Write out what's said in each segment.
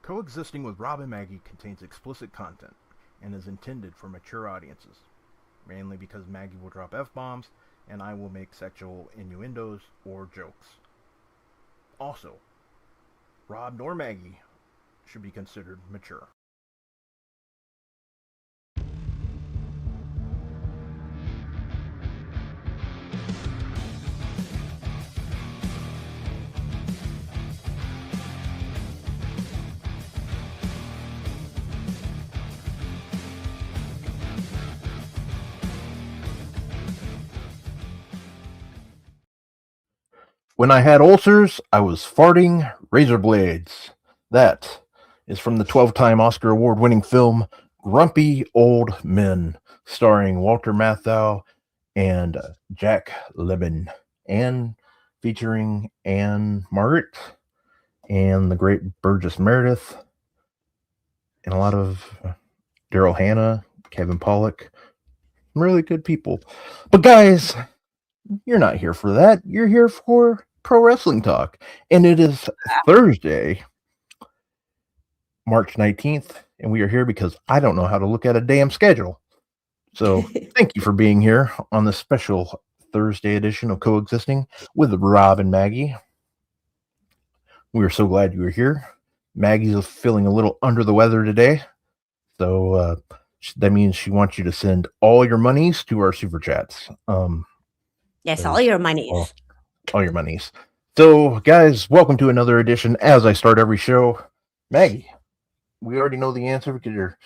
Coexisting with Rob and Maggie contains explicit content and is intended for mature audiences, mainly because Maggie will drop F-bombs and I will make sexual innuendos or jokes. Also, Rob nor Maggie should be considered mature. When I had ulcers, I was farting razor blades. That is from the 12-time Oscar award-winning film Grumpy Old Men, starring Walter Matthau and Jack Lemmon, and featuring Anne Margaret and the great Burgess Meredith, and a lot of Daryl Hannah, Kevin Pollak, really good people. But guys, you're not here for that. You're here for pro wrestling talk. And it is Thursday, March 19th, and we are here because I don't know how to look at a damn schedule. So thank you for being here on this special Thursday edition of Coexisting with Rob and Maggie. We are so glad you were here. Maggie's feeling a little under the weather today. So that means she wants you to send all your monies to our super chats. Yes, all your monies. All your monies. So, guys, welcome to another edition. As I start every show, Maggie, we already know the answer because you're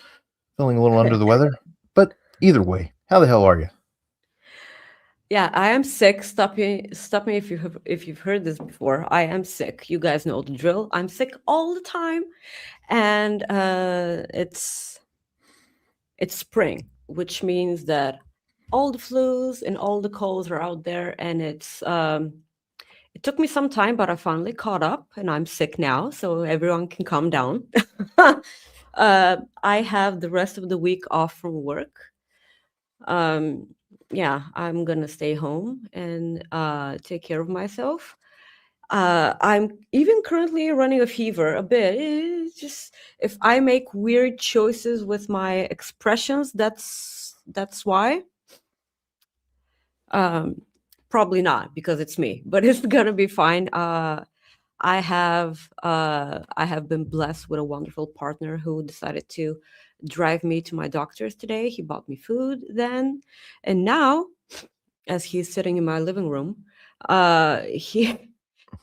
feeling a little under the weather. But either way, how the hell are you? Yeah, I am sick. Stop me if you've heard this before. I am sick. You guys know the drill. I'm sick all the time, and it's spring, which means that all the flus and all the colds are out there, and it took me some time, but I finally caught up, and I'm sick now, so everyone can calm down. I have the rest of the week off from work. Yeah, I'm gonna stay home and take care of myself. I'm even currently running a fever a bit. It's just if I make weird choices with my expressions, that's why. Probably not because it's me, but it's gonna be fine. I have been blessed with a wonderful partner who decided to drive me to my doctor's today. He bought me food then, and now, as he's sitting in my living room, he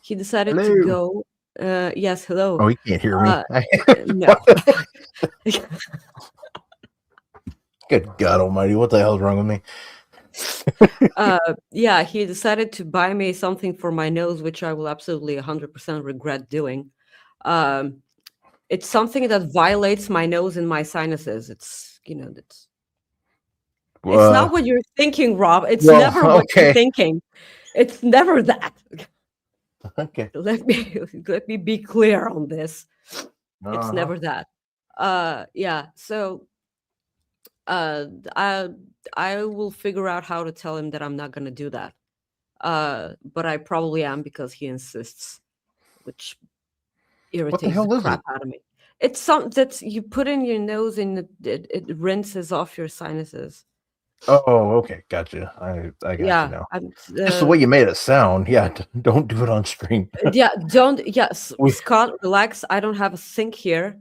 decided to go. Yes, hello. Oh, he can't hear me. No. Good God Almighty! What the hell's wrong with me? Yeah, he decided to buy me something for my nose, which I will absolutely 100% regret doing. It's something that violates my nose and my sinuses. It's it's not what you're thinking, Rob. It's never what you're thinking. It's never that. Okay. Let me be clear on this. It's never that. Yeah. So I will figure out how to tell him that I'm not gonna do that. But I probably am because he insists, which irritates the crap out of me. It's something that you put in your nose and it rinses off your sinuses. Oh, okay, gotcha. I got you now. Just the way you made it sound. Yeah, don't do it on stream. Yeah, don't. Yes, Scott, relax. I don't have a sink here,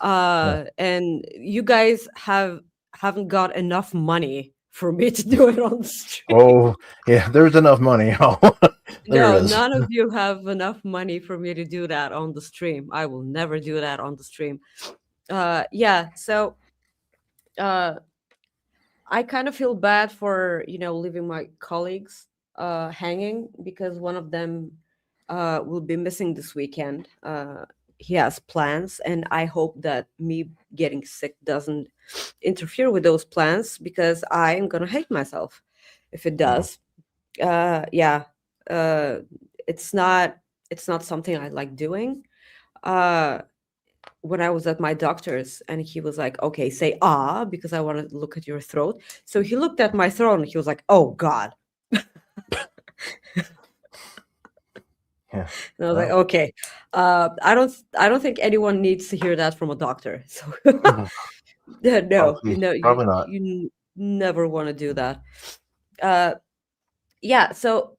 and you guys haven't got enough money for me to do it on the stream. Oh, yeah, there's enough money. No, none of you have enough money for me to do that on the stream. I will never do that on the stream. Yeah, so I kind of feel bad for leaving my colleagues hanging because one of them will be missing this weekend. He has plans, and I hope that me getting sick doesn't interfere with those plans because I am gonna hate myself if it does. Yeah, it's not something I like doing. When I was at my doctor's, and he was like, "Okay, say ah," because I want to look at your throat. So he looked at my throat, and he was like, "Oh God." Yeah. And I was like, Well, okay, I don't think anyone needs to hear that from a doctor. So yeah, no, probably, you probably not. you never want to do that. Uh, yeah. So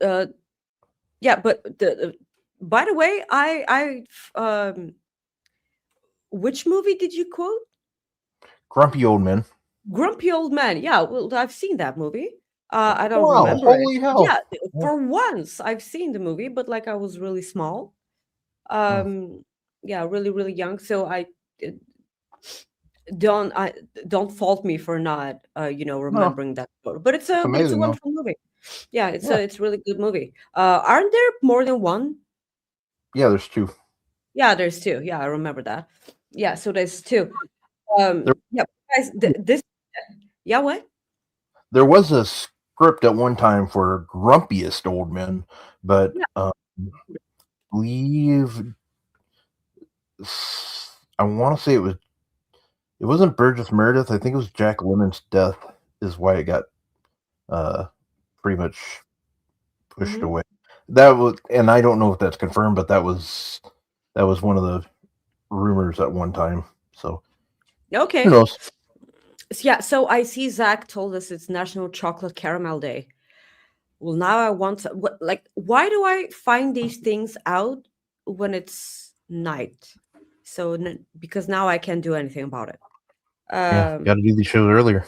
yeah, but by the way, which movie did you quote? Grumpy old men. Grumpy Old Man. Yeah, well, I've seen that movie. I don't Wow! remember it. Holy Yeah, hell! Yeah. for once I've seen the movie, but like I was really small. Hmm. Yeah, really, really young. So uh, I don't fault me for not No, remembering that photo. But it's it's a amazing though. wonderful movie. Yeah, Yeah. it's a really good movie. Aren't there more than one? Yeah. There's two. Yeah, there's two. Yeah, I remember that. Yeah, so there's two. There, Yeah, guys, this. Yeah, what? there was a script at one time for grumpiest old men, but Yeah. believe I want to say it wasn't Burgess Meredith. I think it was Jack Lemon's death is why it got uh pretty much pushed Hmm. away. That was, and I don't know if that's confirmed, but that was one of the rumors at one time. So who Okay. knows? Yeah, so I see Zach told us it's National Chocolate Caramel Day. Well, now I want to, like, why do I find these things out when it's night? So, because now I can't do anything about it. Yeah, Um, got to do these shows earlier.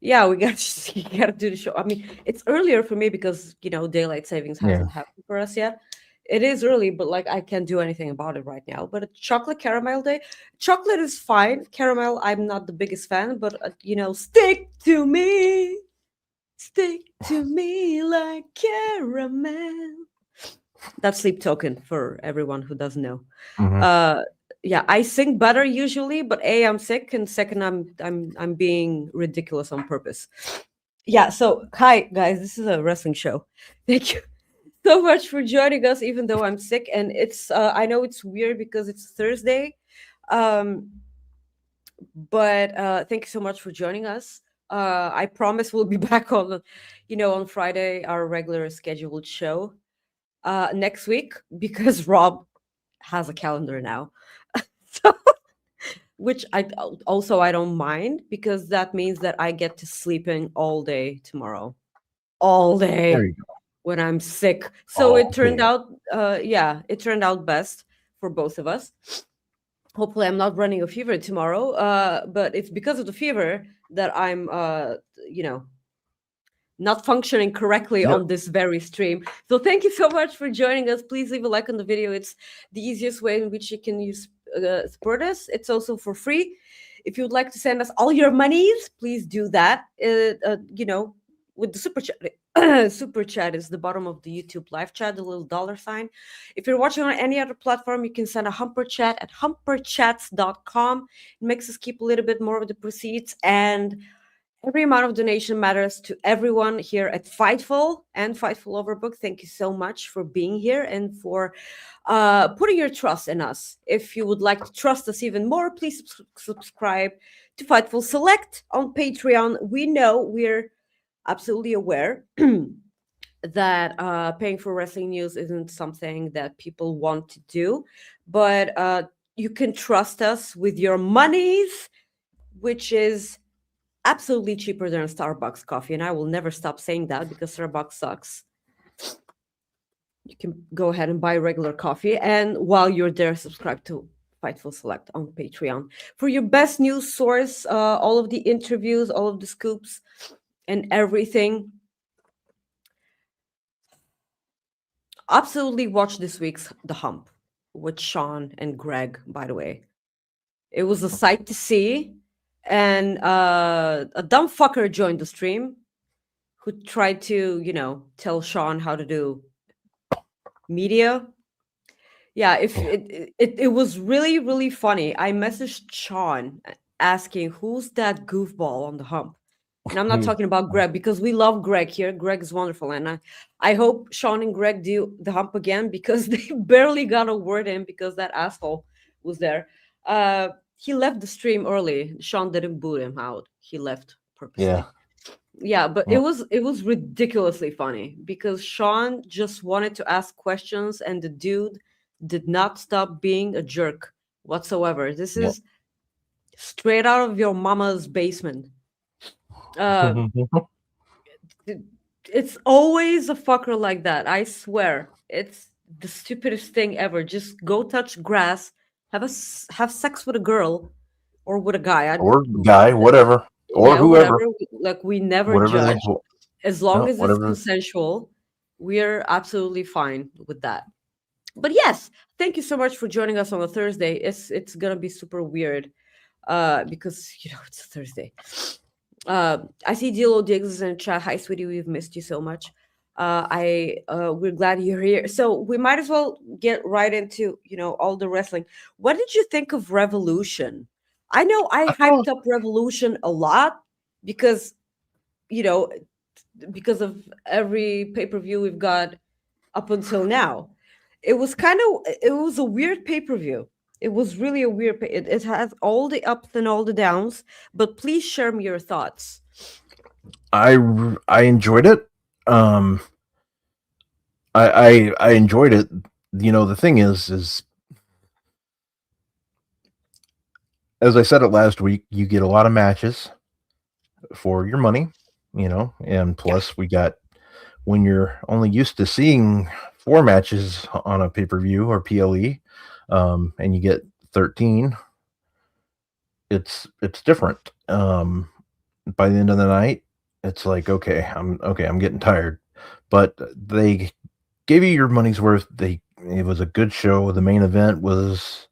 yeah, we got to, you got to do the show. I mean, it's earlier for me because, daylight savings Yeah, hasn't happened for us yet. It is early, but like I can't do anything about it right now. But a chocolate caramel day, chocolate is fine. Caramel, I'm not the biggest fan, but stick to me. Stick to me like caramel. That's sleep token for everyone who doesn't know. hmm, Uh yeah, I sing better usually, but A, I'm sick, and second, I'm being ridiculous on purpose. Yeah, so hi guys, this is a wrestling show. Thank you so much for joining us, even though I'm sick. And it's I know it's weird because it's Thursday. Um but thank you so much for joining us. I promise we'll be back on on Friday, our regular scheduled show next week, because Rob has a calendar now. So, which I don't mind, because that means that I get to sleep in all day tomorrow, all there day, you go. when I'm sick. So it Oh, turned okay. out, yeah, it turned out best for both of us. Hopefully I'm not running a fever tomorrow, but it's because of the fever that I'm you know not functioning correctly Yep. on this very stream. So thank you so much for joining us. Please leave a like on the video. It's the easiest way in which you can use support us. It's also for free. If you would like to send us all your monies, please do that. With the super chat. Super chat is the bottom of the YouTube live chat, the little dollar sign. If you're watching on any other platform, you can send a humper chat at humperchats.com. It makes us keep a little bit more of the proceeds, and every amount of donation matters to everyone here at Fightful and Fightful Overbook. Thank you so much for being here and for putting your trust in us. If you would like to trust us even more, please subscribe to Fightful Select on Patreon. We know we're absolutely aware that paying for wrestling news isn't something that people want to do, but you can trust us with your monies, which is absolutely cheaper than a Starbucks coffee. And I will never stop saying that, because Starbucks sucks. You can go ahead and buy regular coffee. And while you're there, subscribe to Fightful Select on Patreon for your best news source, all of the interviews, all of the scoops, and everything. Absolutely watch this week's The Hump with Sean and Greg, by the way. It was a sight to see. And a dumb fucker joined the stream who tried to, tell Sean how to do media. Yeah, if Yeah. it was really, really funny. I messaged Sean asking who's that goofball on the hump. And I'm not Who? talking about Greg, because we love Greg here. Greg is wonderful. And I hope Sean and Greg do the hump again, because they barely got a word in because that asshole was there. He left the stream early. Sean didn't boot him out. He left Yeah. purposely. Yeah, but Mm. it was ridiculously funny because Sean just wanted to ask questions and the dude did not stop being a jerk whatsoever. This Yep. is straight out of your mama's basement. Uh it- it's always a fucker like that. I swear. It's the stupidest thing ever. Just go touch grass, have sex with a girl or with a guy. Or guy, whatever, or Yeah, whoever, whatever. Like we never whatever they, judge. As long no, as it's whatever. consensual, we're absolutely fine with that. But yes, thank you so much for joining us on a Thursday. It's gonna be super weird, because it's a Thursday. I see Dilo Diggs in chat. Hi, sweetie, we've missed you so much. I We're glad you're here. So we might as well get right into all the wrestling. What did you think of Revolution? I know I I thought hyped up Revolution a lot because you know because of every pay-per-view we've got up until now. It was a weird pay-per-view. It was really a weird it has all the ups and all the downs, but please share me your thoughts. I enjoyed it. Um, I enjoyed it. The thing is as I said it last week, you get a lot of matches for your money. And Yeah. plus we got, when you're only used to seeing 4 matches on a pay per view or PLE, and you get 13, it's different. By the end of the night, it's like, I'm getting tired, but they gave you your money's worth. It was a good show. The main event was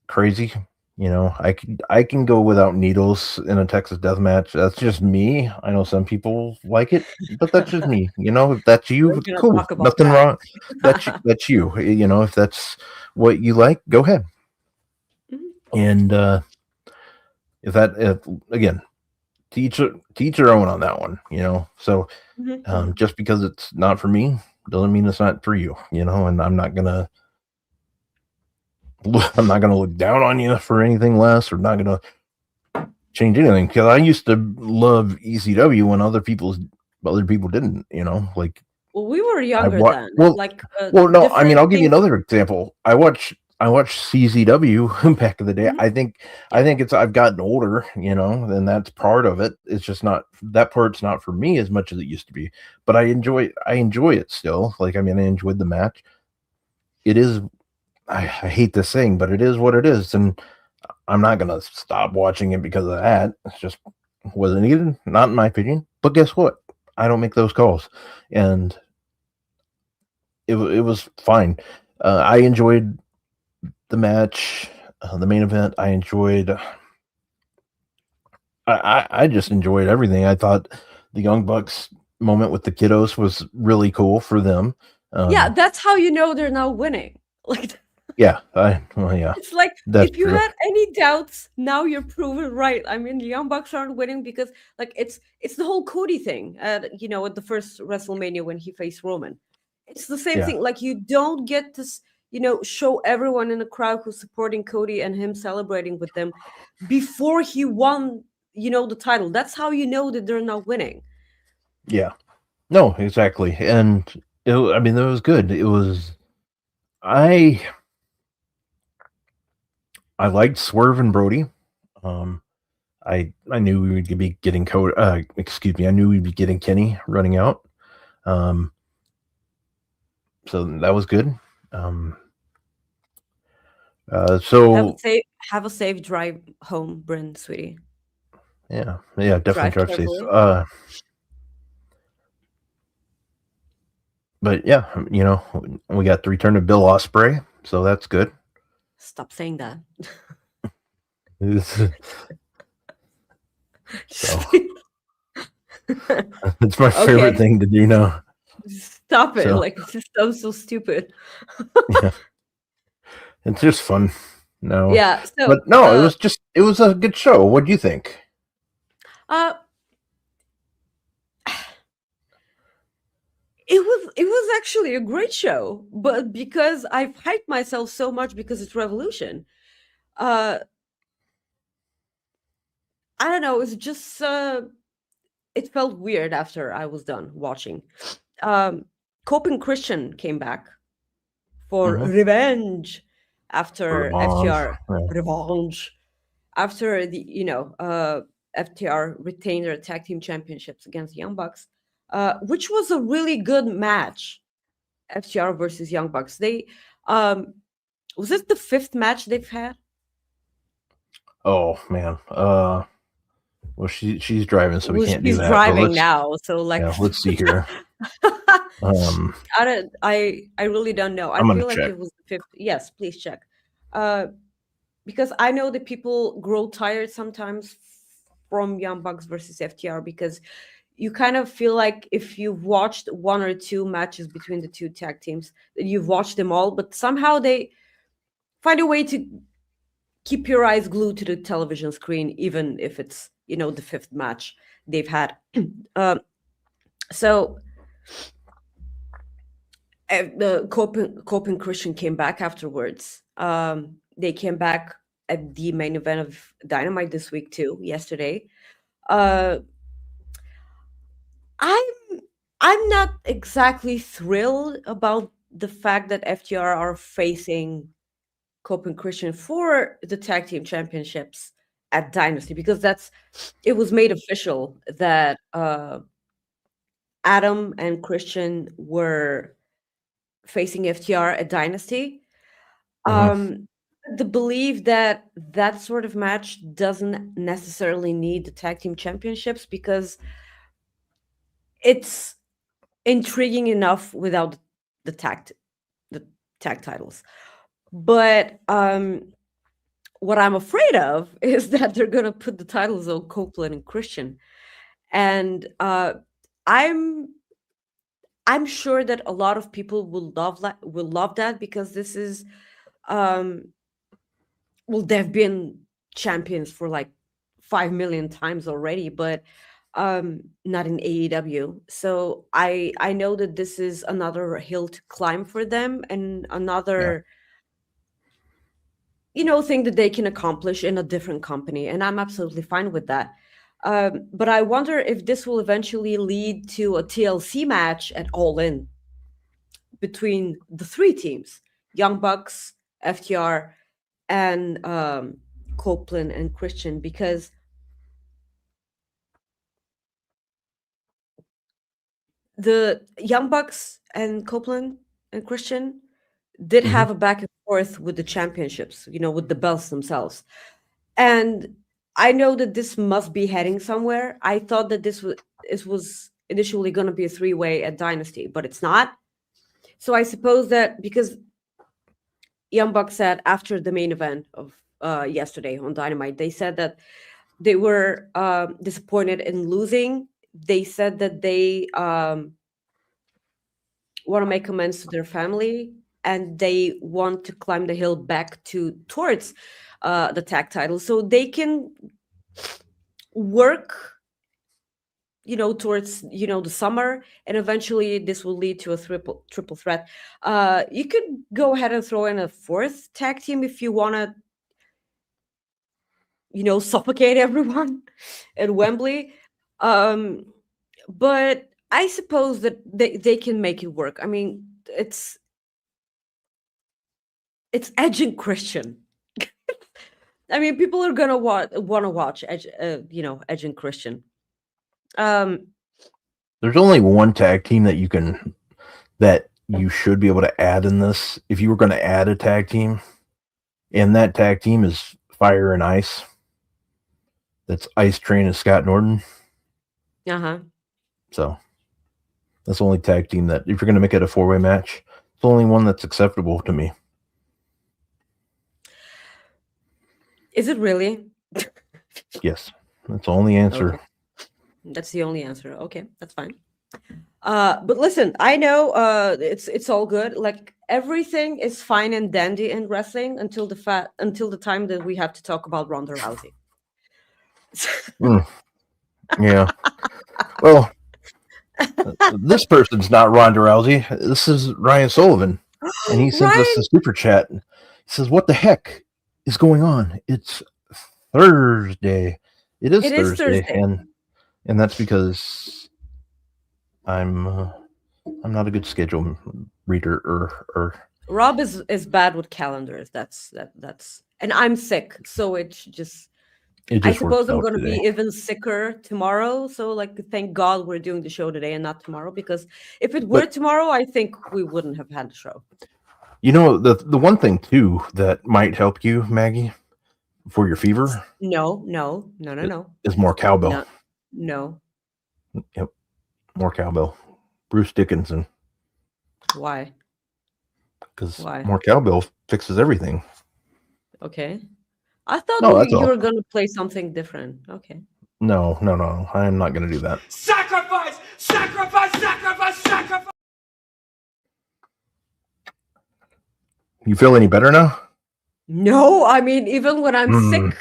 crazy. I can go without needles in a Texas death match. That's just me. I know some people like it, but that's just me. If that's We're you, gonna cool. talk about Nothing that. wrong. That's you. If that's what you like, go ahead. Mhm, And if again, teach your own on that one. So mhm, mhm. just because it's not for me doesn't mean it's not for you. And I'm not gonna look down on you for anything less, or not gonna change anything, because I used to love ECW when other people didn't. Like Well, we were I younger watch. then. Well, Like no. I mean, different I'll give you things. another example. I watched CZW back in the day. Mhm, I think yeah. I think it's I've gotten older, and that's part of it. It's just not that part's not for me as much as it used to be. But I enjoy it still. Like, I mean, I enjoyed the match. It is. I hate this thing, but it is what it is, and I'm not gonna stop watching it because of that. It's just wasn't needed, not in my opinion. But guess what? I don't make those calls, and it was fine. I enjoyed the match, the main event. I just enjoyed everything. I thought the Young Bucks moment with the kiddos was really cool for them. Yeah, Um, that's how you know they're now winning. Like yeah, well, yeah, it's like that's if you true. had any doubts, now you're proven right. I mean, the Young Bucks aren't winning because like it's the whole Cody thing. At the first WrestleMania when he faced Roman, it's the same Yeah, thing. Like you don't get to show everyone in the crowd who's supporting Cody and him celebrating with them before he won. The title. That's how you know that they're not winning. yeah. No, exactly. And I mean, it was good. It was. I I liked Swerve and Brody. Um, I knew we would be getting Cody. Excuse me. I knew we'd be getting Kenny running out. Um, so that was good. Um, Have a so safe drive home, Bryn, sweetie. yeah, definitely Drive drive safe. carefully. But yeah, we got the return of Bill Osprey, so that's good. Stop saying that. So it's my favorite Okay, thing to do now. stop it. So Like it just sounds so stupid. yeah, it's just fun. No, Yeah. So, but no, it was a good show. What do you think? uh, it was actually a great show, but because I've hyped myself so much because it's Revolution, uh, I don't know. It's just it felt weird after I was done watching. Cope and Christian came back for Mm-hmm. revenge after Revenge. FTR Yeah. revenge after FTR retained their tag team championships against Young Bucks, which was a really good match. FTR versus Young Bucks. They was this the fifth match they've had? Oh man. Well, she's driving, so we Well, can't do she's that. But driving now, so like, let's see here. I really don't know. I I'm gonna feel like check. it was the fifth. Yes, please check. Uh, because I know that people grow tired sometimes from Young Bucks versus FTR because you kind of feel like if you've watched one or two matches between the two tag teams, that you've watched them all, but somehow they find a way to keep your eyes glued to the television screen, even if it's the fifth match they've had. um, so the Cope and Christian came back afterwards. They came back at the main event of Dynamite this week too. Yesterday, uh, I'm I'm not exactly thrilled about the fact that FTR are facing Cope and Christian for the tag team championships at Dynasty because it was made official that Adam and Christian were facing FTR at Dynasty. Mm-hmm. Um, the belief that that sort of match doesn't necessarily need the tag team championships because it's intriguing enough without the tag the tag titles. But what I'm afraid of is that they're gonna put the titles on Copeland and Christian, and I'm I'm sure that a lot of people will love that because this is um well, they've been champions for like 5 million times already, but not in AEW. So I know that this is another hill to climb for them and Yeah. another thing that they can accomplish in a different company, and I'm absolutely fine with that. But I wonder if this will eventually lead to a TLC match at All In between the three teams: Young Bucks, FTR, and Copeland and Christian, because the Young Bucks and Copeland and Christian did Mm-hmm. have a back and forth with the championships, with the belts themselves. And I know that this must be heading somewhere. I thought that this was initially going to be a three-way at Dynasty, but it's not. So I suppose that because Young Bucks said after the main event of yesterday on Dynamite, they said that they were disappointed in losing. They said that they want to make amends to their family and they want to climb the hill back towards the tag title so they can work towards the summer, and eventually this will lead to a triple threat. You could go ahead and throw in a fourth tag team if you want to suffocate everyone at Wembley. Um, but I suppose that they can make it work. I mean, it's Edge and Christian. I mean, people are gonna want to watch Edge, Edge and Christian. There's only one tag team that you should be able to add in this if you were going to add a tag team, and that tag team is Fire and Ice. That's Ice Train and Scott Norton. Uh-huh. So that's the only tag team that, if you're going to make it a four-way match, it's the only one that's acceptable to me. Is it really? Yes, that's the only answer. Okay. That's the only answer. Okay, that's fine. But listen, I know it's all good. Like everything is fine and dandy in wrestling until the time that we have to talk about Ronda Rousey. Yeah. Well, this person's not Ronda Rousey. This is Ryan Sullivan, and he sent us a super chat. He says, "What the heck is going on? It's Thursday. It is Thursday, and and that's because I'm not a good schedule reader or Rob is bad with calendars. That's and I'm sick, so it's just it I just suppose works I'm out gonna be today. even sicker tomorrow. So like thank God we're doing the show today and not tomorrow, because if it were But tomorrow, I think we wouldn't have had the show. you know the one thing too that might help you, Maggie, for your fever No, no, no, no, no, is more cowbell. no, no. Yep, more cowbell. Bruce Dickinson, Why? because Why? more cowbell fixes everything. Okay. I thought No, that's you all. were gonna play something different. Okay. No, no, no. I am not going to do that. Sacrifice! Sacrifice! Sacrifice! Sacrifice! You feel any better now? No, I mean, even when I'm Mm, sick,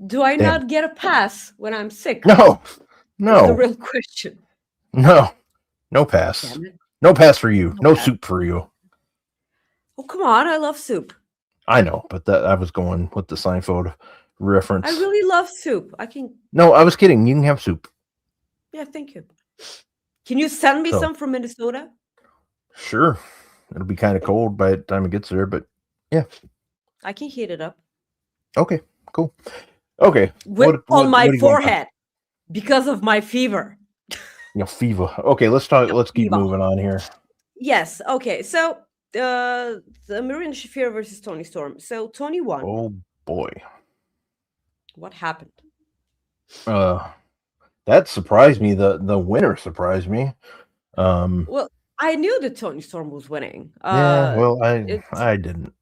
do I damn. not get a pass when I'm sick? No, Is the no, real question. no, no pass. Damn it. No pass for you. No No pass. soup for you. Oh, come on. I love soup. I know, but that I was going with the Seinfeld reference. I really love soup. I can, No, I was kidding. You can have soup. yeah, thank you. Can you send me So some from Minnesota? sure, it'll be kind of cold by the time it gets there, but yeah. I can heat it up Okay, cool. Okay, on my what do you want? forehead because of my fever. Fever. Okay, let's talk. Let's keep Fever. moving on here. Yes. Okay. So the Marina Shafir versus Tony Storm. So Tony won. Oh boy. What happened? That surprised me. The winner surprised me. Well, I knew that Tony Storm was winning. Yeah, well, It's I didn't.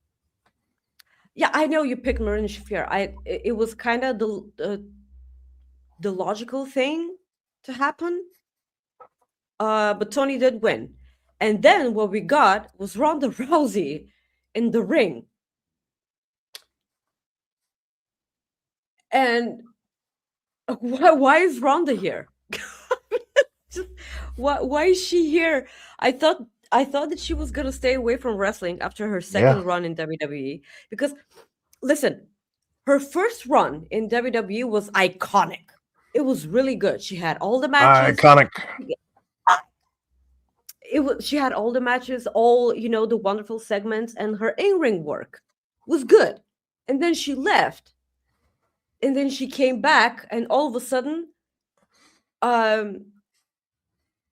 yeah, I know you picked Marina Shafir. It was kind of the logical thing to happen. But Tony did win. And then what we got was Ronda Rousey in the ring. And why is Ronda here? Why is she here? I thought that she was gonna stay away from wrestling after her second Yeah, run in WWE. Because listen, her first run in WWE was iconic. It was really good. She had all the matches. iconic. She had all the matches, all the wonderful segments, and her in-ring work was good. And then she left, and then she came back, and all of a sudden, um,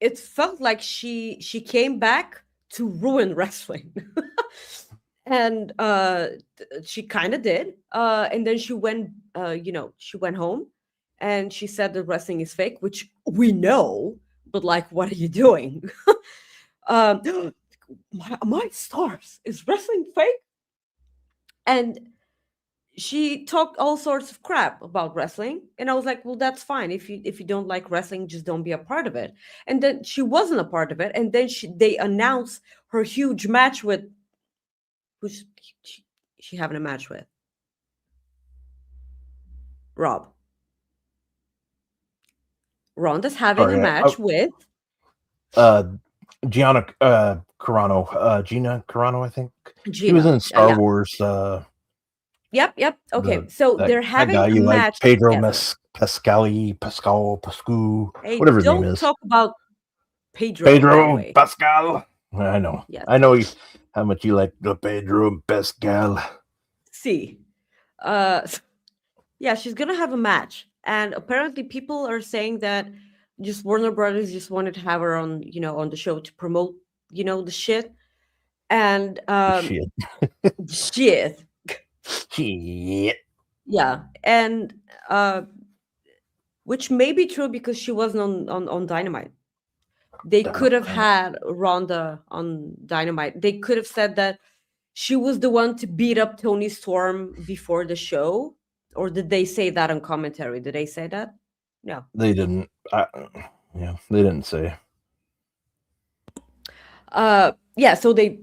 it felt like she came back to ruin wrestling. And she kind of did. And then she went, she went home, and she said that wrestling is fake, which we know. But like, what are you doing? um, my stars, is wrestling fake? And she talked all sorts of crap about wrestling, and I was like, well, that's fine. If you don't like wrestling, just don't be a part of it. And then she wasn't a part of it, and then they announced her huge match with who's she having a match with? Rob. Ronda's having a Sorry. match with Uh, Gianna Gina Carano, I think. She was Gina. in Star Yeah. Wars. Yep. Okay, so That they're that having guy a you like, match Pedro together. Pascu, Hey, whatever his name don't is. talk about Pedro that Pedro way. Pascal. I know. Yes. I know how much you like the Pedro Pascal. See. Yeah, she's gonna have a match, and apparently people are saying that just Warner Brothers just wanted to have her on, on the show to promote, the shit. And Shit. shit. Shit. Yeah. And which may be true because she wasn't on Dynamite. They could have had Ronda on Dynamite. They could have said that she was the one to beat up Tony Storm before the show. Or did they say that on commentary? Did they say that? No. They didn't. Yeah, they didn't say. Yeah, so they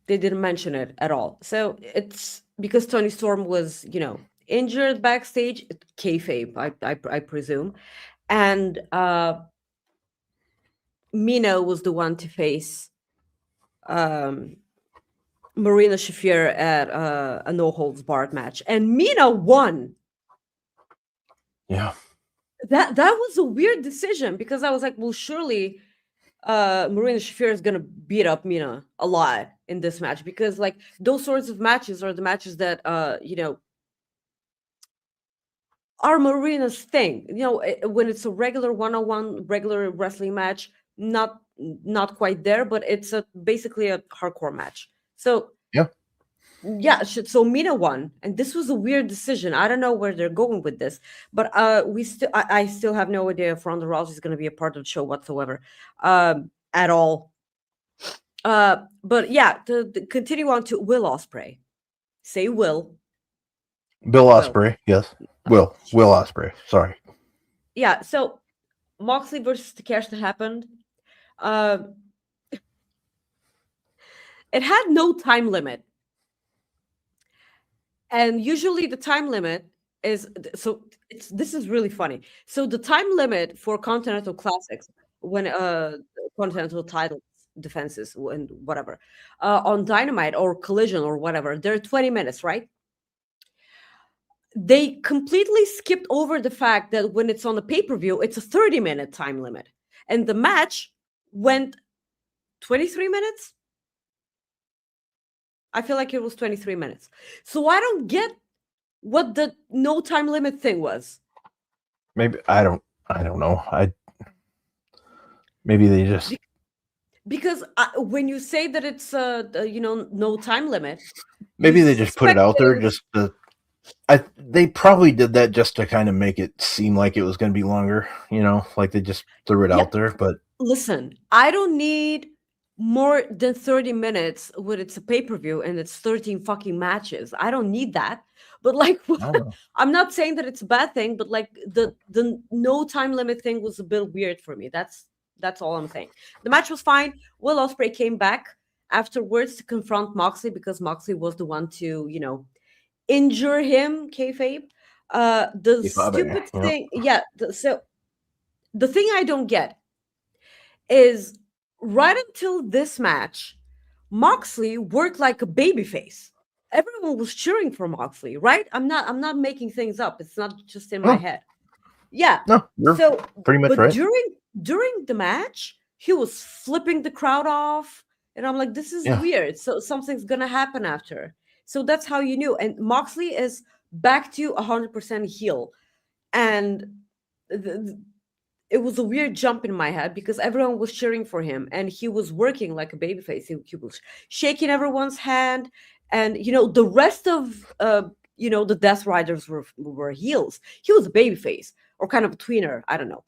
didn't mention it at all. So it's because Tony Storm was, injured backstage, kayfabe, I presume. And Mina was the one to face Marina Shafir at a no holds barred match, and Mina won. Yeah. that was a weird decision because I was like, well, surely Marina Shafir is gonna beat up Mina a lot in this match because like those sorts of matches are the matches that are Marina's thing. When it's a regular one-on-one regular wrestling match, not quite there, but it's basically a hardcore match. So Yeah. yeah, so Mina won, and this was a weird decision. I don't know where they're going with this, but I still have no idea if Ronda Rousey is going to be a part of the show whatsoever, at all. But yeah, to continue on to Will Ospreay. Say Will. Bill Will. Ospreay, yes. Will Ospreay. Sorry. Yeah, so Moxley versus Takeshita happened. It had no time limit. And usually the time limit is this is really funny. So the time limit for Continental Classics when Continental title defenses and whatever on Dynamite or Collision or whatever, they're 20 minutes, right? They completely skipped over the fact that when it's on a pay-per-view, it's a 30-minute time limit. And the match went 23 minutes. I feel like it was 23 minutes. So I don't get what the no time limit thing was. Maybe I don't know. Maybe they just because when you say that it's no time limit, maybe they just put it out there just to. They probably did that just to kind of make it seem like it was going to be longer, like they just threw it out there. But listen, I don't need more than 30 minutes when it's a pay-per-view and it's 13 fucking matches. I don't need that. But like, I'm not saying that it's a bad thing, but like the no time limit thing was a bit weird for me. That's all I'm saying. The match was fine. Will Ospreay came back afterwards to confront Moxley because Moxley was the one to, injure him, kayfabe. The stupid thing, so the thing I don't get is right until this match, Moxley worked like a babyface. Everyone was cheering for Moxley, right? I'm not making things up. It's not just in my head. Yeah. No, you're so pretty much but right. During the match, he was flipping the crowd off, and I'm like, this is weird. So something's gonna happen after. So that's how you knew. And Moxley is back to 100% heel, and it was a weird jump in my head because everyone was cheering for him, and he was working like a babyface. He was shaking everyone's hand, and the rest of the Death Riders were heels. He was a babyface or kind of a tweener. I don't know.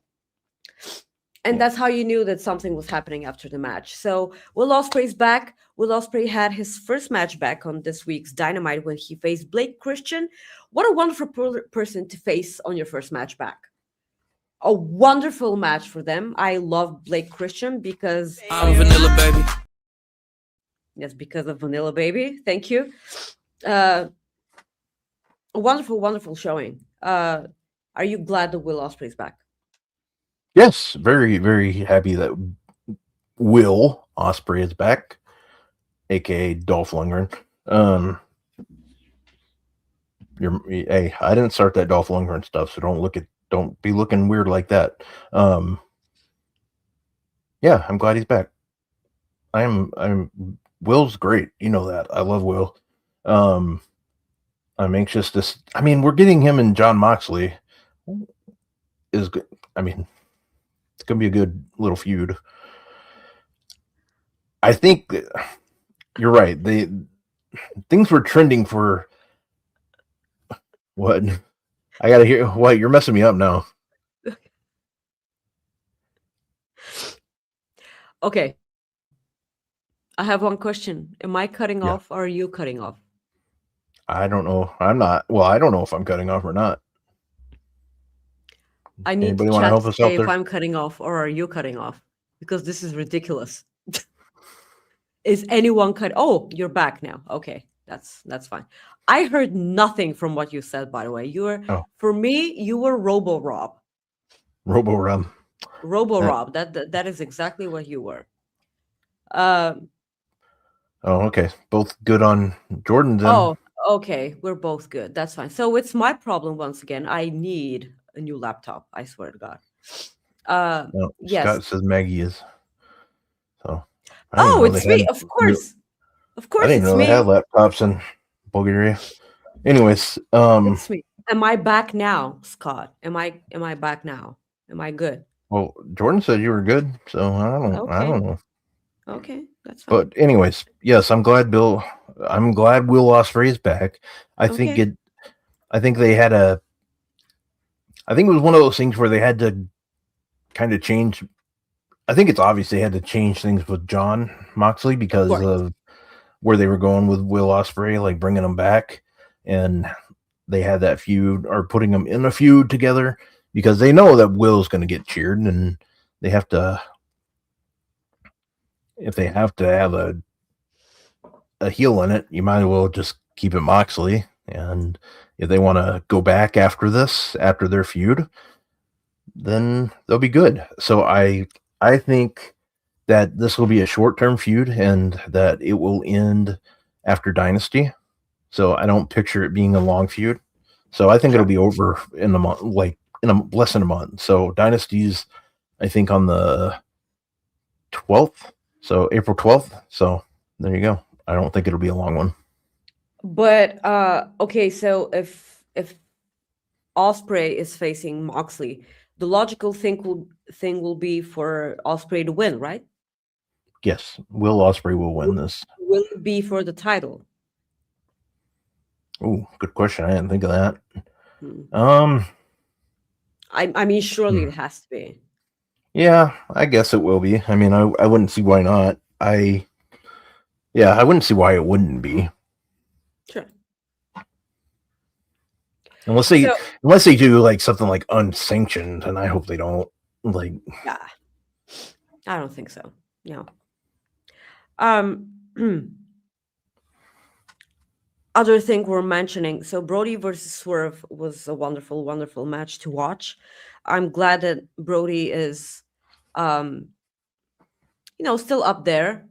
And that's how you knew that something was happening after the match. So Will Ospreay's back. Will Ospreay had his first match back on this week's Dynamite when he faced Blake Christian. What a wonderful person to face on your first match back. A wonderful match for them. I love Blake Christian because I'm Vanilla Baby. Yes, because of Vanilla Baby. Thank you. A wonderful, wonderful showing. Are you glad that Will Ospreay's back? Yes, very, very happy that Will Ospreay is back, aka Dolph Lundgren. Hey, I didn't start that Dolph Lundgren stuff, so don't be looking weird like that. Yeah, I'm glad he's back. Will's great. You know that. I love Will. I'm anxious to. We're getting him and John Moxley. Is good. It's gonna be a good little feud. I think you're right. Things were trending for what? I gotta hear what you're messing me up now. Okay. I have one question. Am I cutting off or are you cutting off? I don't know. I'm not. Well, I don't know if I'm cutting off or not. I need to chat to say if I'm cutting off or are you cutting off? Because this is ridiculous. Is anyone cut? Oh, you're back now. Okay, that's fine. I heard nothing from what you said, by the way. For me, you were Robo Rob. Rob. That is exactly what you were. Okay. Both good on Jordan then. Oh, okay. We're both good. That's fine. So it's my problem once again. I need a new laptop. I swear to God. No, Yes. Scott says Maggie is. So I didn't Oh, know they it's me. had. Of course. Of I course, didn't it's know they me. had laptops in Bulgaria. Anyways, It's me. Am I back now, Scott? Am I back now? Am I good? well, Jordan said you were good, so I don't Okay. know. Okay, that's fine. But anyways, yes, I'm glad Will Ospreay is back. I think Okay. they had I think it was one of those things where they had to kind of change. I think it's obvious they had to change things with John Moxley because course. of where they were going with Will Ospreay, like bringing him back, and they had that feud or putting them in a feud together because they know that Will's going to get cheered, and they have to. If they have to have a heel in it, you might as well just keep it Moxley. And if they want to go back after their feud, then they'll be good. So I think that this will be a short-term feud and that it will end after Dynasty. So I don't picture it being a long feud. So I think it'll be over in a month, like in less than a month. So Dynasty's, I think, on the 12th. So April 12th. So there you go. I don't think it'll be a long one. But okay, so if Ospreay is facing Moxley, the logical thing will be for Ospreay to win, right? Yes, Will Ospreay will win this. Will it be for the title? Oh, good question. I didn't think of that. I mean, surely it has to be. Yeah, I guess it will be. I mean, I wouldn't see why not. I wouldn't see why it wouldn't be. Sure. Unless they do like something like unsanctioned, and I hope they don't. Like, yeah, I don't think so. No. Other thing we're mentioning, so Brody versus Swerve was a wonderful, wonderful match to watch. I'm glad that Brody is, still up there.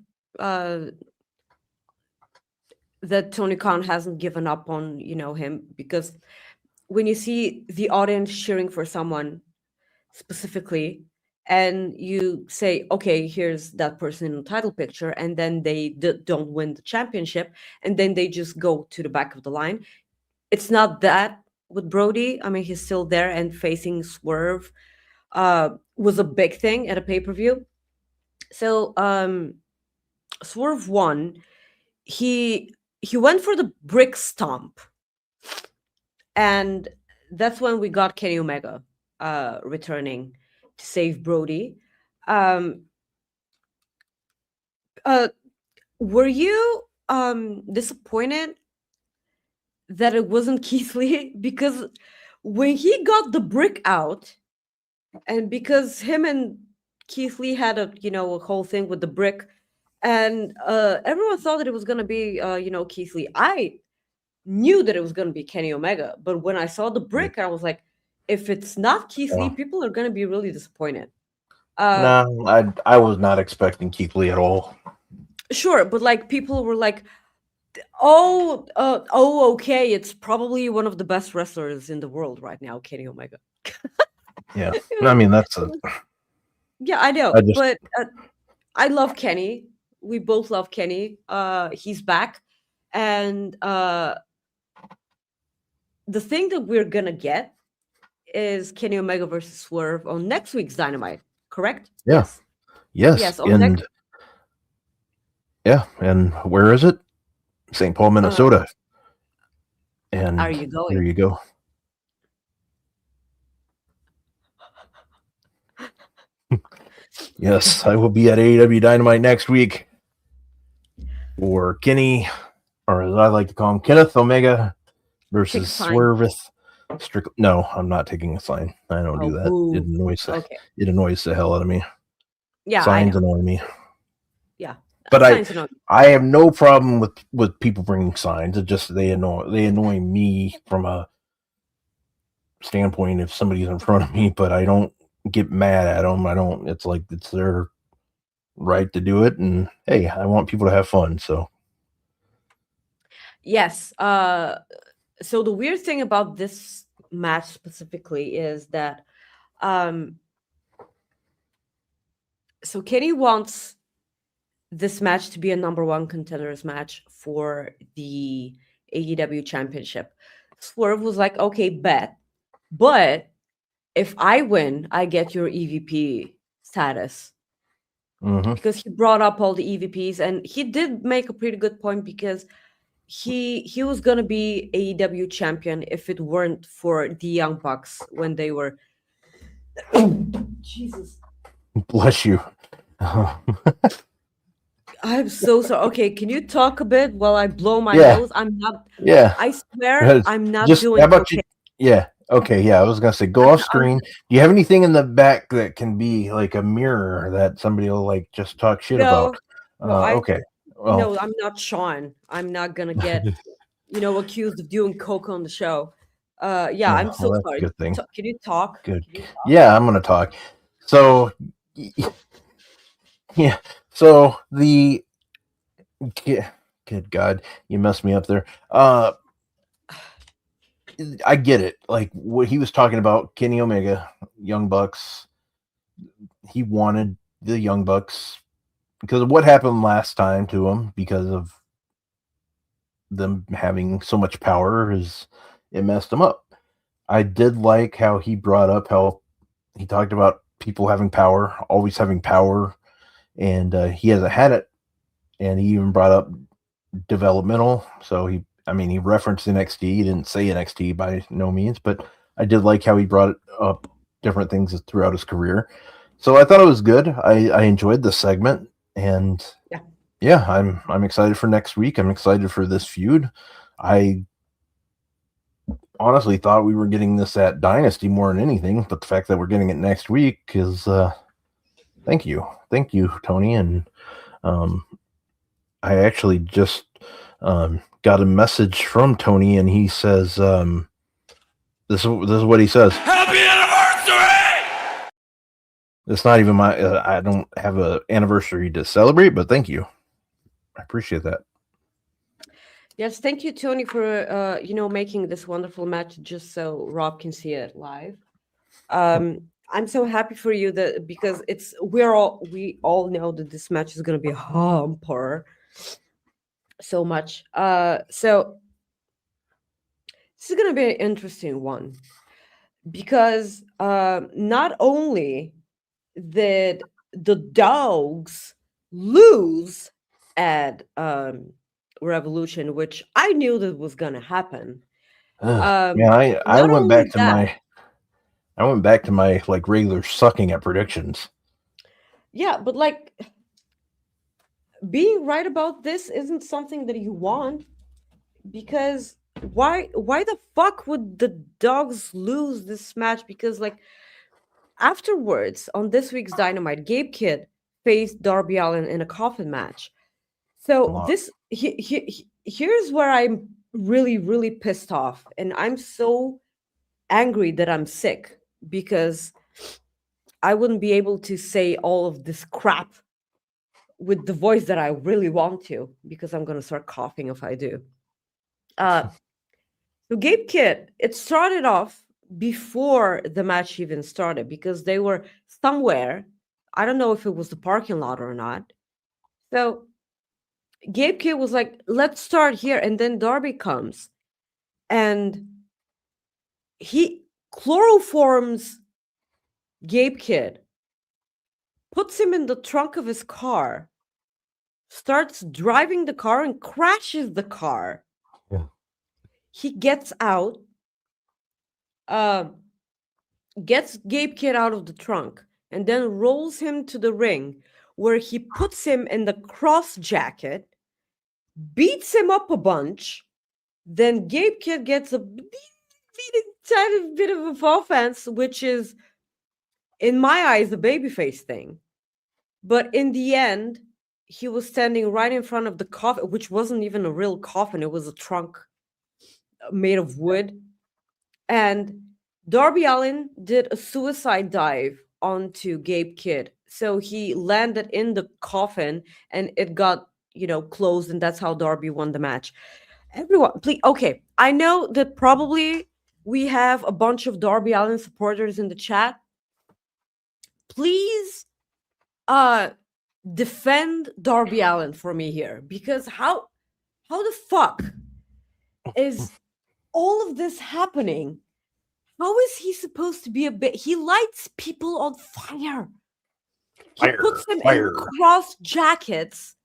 That Tony Khan hasn't given up on, him, because when you see the audience cheering for someone specifically, and you say, okay, here's that person in the title picture, and then they don't win the championship, and then they just go to the back of the line. It's not that with Brody. I mean, he's still there, and facing Swerve was a big thing at a pay-per-view. So Swerve won. He went for the brick stomp, and that's when we got Kenny Omega returning to save Brody. Were you disappointed that it wasn't Keith Lee? Because when he got the brick out, and because him and Keith Lee had a whole thing with the brick, and everyone thought that it was gonna be Keith Lee. I knew that it was gonna be Kenny Omega, but when I saw the brick, I was like, if it's not Keith Lee, people are gonna be really disappointed. no, I was not expecting Keith Lee at all. Sure, but like people were like, okay, it's probably one of the best wrestlers in the world right now, Kenny Omega. Yeah, I mean that's yeah, I know, but I love Kenny. We both love Kenny. He's back, and the thing that we're gonna get is Kenny Omega versus Swerve on next week's Dynamite, correct? Yeah. Yes. And and where is it? St. Paul, Minnesota. And are you going? There you go. Yes, I will be at AEW Dynamite next week for Kenny, or as I like to call him, Kenneth Omega versus Swerve. No, I'm not taking a sign. I don't do that. Boo. It annoys the hell out of me. Yeah, signs annoy me. Yeah, but I have no problem with people bringing signs. It just they annoy me from a standpoint if somebody's in front of me. But I don't get mad at them. I don't. It's like it's their right to do it, and hey, I want people to have fun. So yes. So the weird thing about this match specifically is that um so Kenny wants this match to be a number one contenders match for the AEW championship. Swerve was like, okay, bet. But if I win, I get your EVP status. Mm-hmm. Because he brought up all the EVPs, and he did make a pretty good point because he was gonna be AEW champion if it weren't for the Young Bucks when they were Jesus. Bless you. I'm so sorry. Okay, can you talk a bit while I blow my Yeah. nose? I'm not. Yeah. I swear, Because I'm not just doing how about okay. you? Yeah. Okay. Yeah. I was gonna say go off screen. Do you have anything in the back that can be like a mirror that somebody will like just talk shit about? No, I Okay. Well, no, I'm not Sean. I'm not gonna get accused of doing coke on the show. Yeah, I'm so well, that's a sorry. good thing. Can you talk? Good. Can you talk? Yeah, I'm gonna talk. So, yeah. So the good God, you messed me up there. I get it. Like what he was talking about, Kenny Omega, Young Bucks. He wanted the Young Bucks because of what happened last time to him because of them having so much power is it messed him up. I did like how he brought up how he talked about people having power, always having power, and he hasn't had it. And he even brought up developmental. So he referenced NXT. He didn't say NXT by no means, but I did like how he brought up different things throughout his career. So I thought it was good. I enjoyed the segment, and yeah, I'm excited for next week. I'm excited for this feud. I honestly thought we were getting this at Dynasty more than anything, but the fact that we're getting it next week is thank you, Tony. And I actually just got a message from Tony, and he says this is what he says. Happy anniversary! It's not even my I don't have an anniversary to celebrate, but thank you. I appreciate that. Yes, thank you, Tony, for making this wonderful match just so Rob can see it live. I'm so happy for you that because we all know that this match is gonna be a humper so much. So this is gonna be an interesting one because not only did the dogs lose at Revolution, which I knew that was gonna happen. Man, I Not went back only to that, my like regular sucking at predictions. yeah, but like being right about this isn't something that you want because why the fuck would the dogs lose this match? Because like afterwards on this week's Dynamite, Gabe Kidd faced Darby Allin in a coffin match. So this here's where I'm really, really pissed off, and I'm so angry that I'm sick because I wouldn't be able to say all of this crap with the voice that I really want to because I'm gonna start coughing if I do. So Gabe Kidd, it started off before the match even started because they were somewhere. I don't know if it was the parking lot or not. So Gabe Kidd was like, let's start here. And then Darby comes and he chloroforms Gabe Kidd, puts him in the trunk of his car, starts driving the car and crashes the car. Yeah. He gets out, gets Gabe Kidd out of the trunk, and then rolls him to the ring where he puts him in the cross jacket, beats him up a bunch. Then Gabe Kidd gets a tiny bit of offense, which is, in my eyes, a babyface thing. But in the end, he was standing right in front of the coffin, which wasn't even a real coffin. It was a trunk made of wood. And Darby Allin did a suicide dive onto Gabe Kidd. So he landed in the coffin and it got, closed. And that's how Darby won the match. Everyone, please. Okay. I know that probably we have a bunch of Darby Allin supporters in the chat. Please defend Darby Allin for me here, because how the fuck is all of this happening? How is he supposed to be he lights people on fire. He puts them in cross jackets,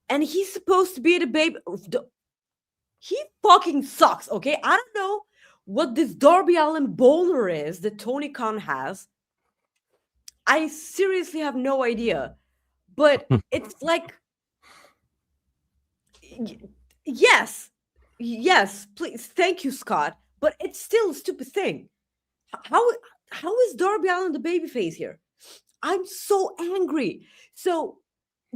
and he's supposed to be the baby. He fucking sucks, okay? I don't know what this Darby Allin boner is that Tony Khan has. I seriously have no idea. But it's like, yes, please, thank you, Scott. But it's still a stupid thing. How is Darby Allin the babyface here? I'm so angry. So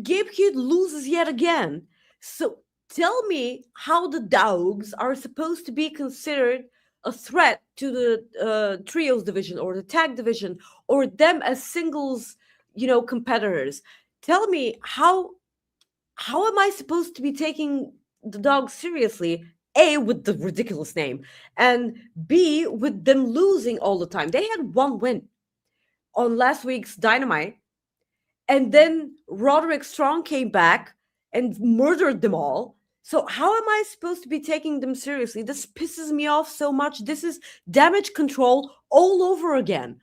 Gabe Kidd loses yet again. So tell me how the Dogs are supposed to be considered a threat to the trios division or the tag division, or them as singles, competitors. Tell me how am I supposed to be taking the Dogs seriously? A, with the ridiculous name, and B, with them losing all the time. They had one win on last week's Dynamite, and then Roderick Strong came back and murdered them all. So how am I supposed to be taking them seriously? This pisses me off so much. This is Damage Control all over again.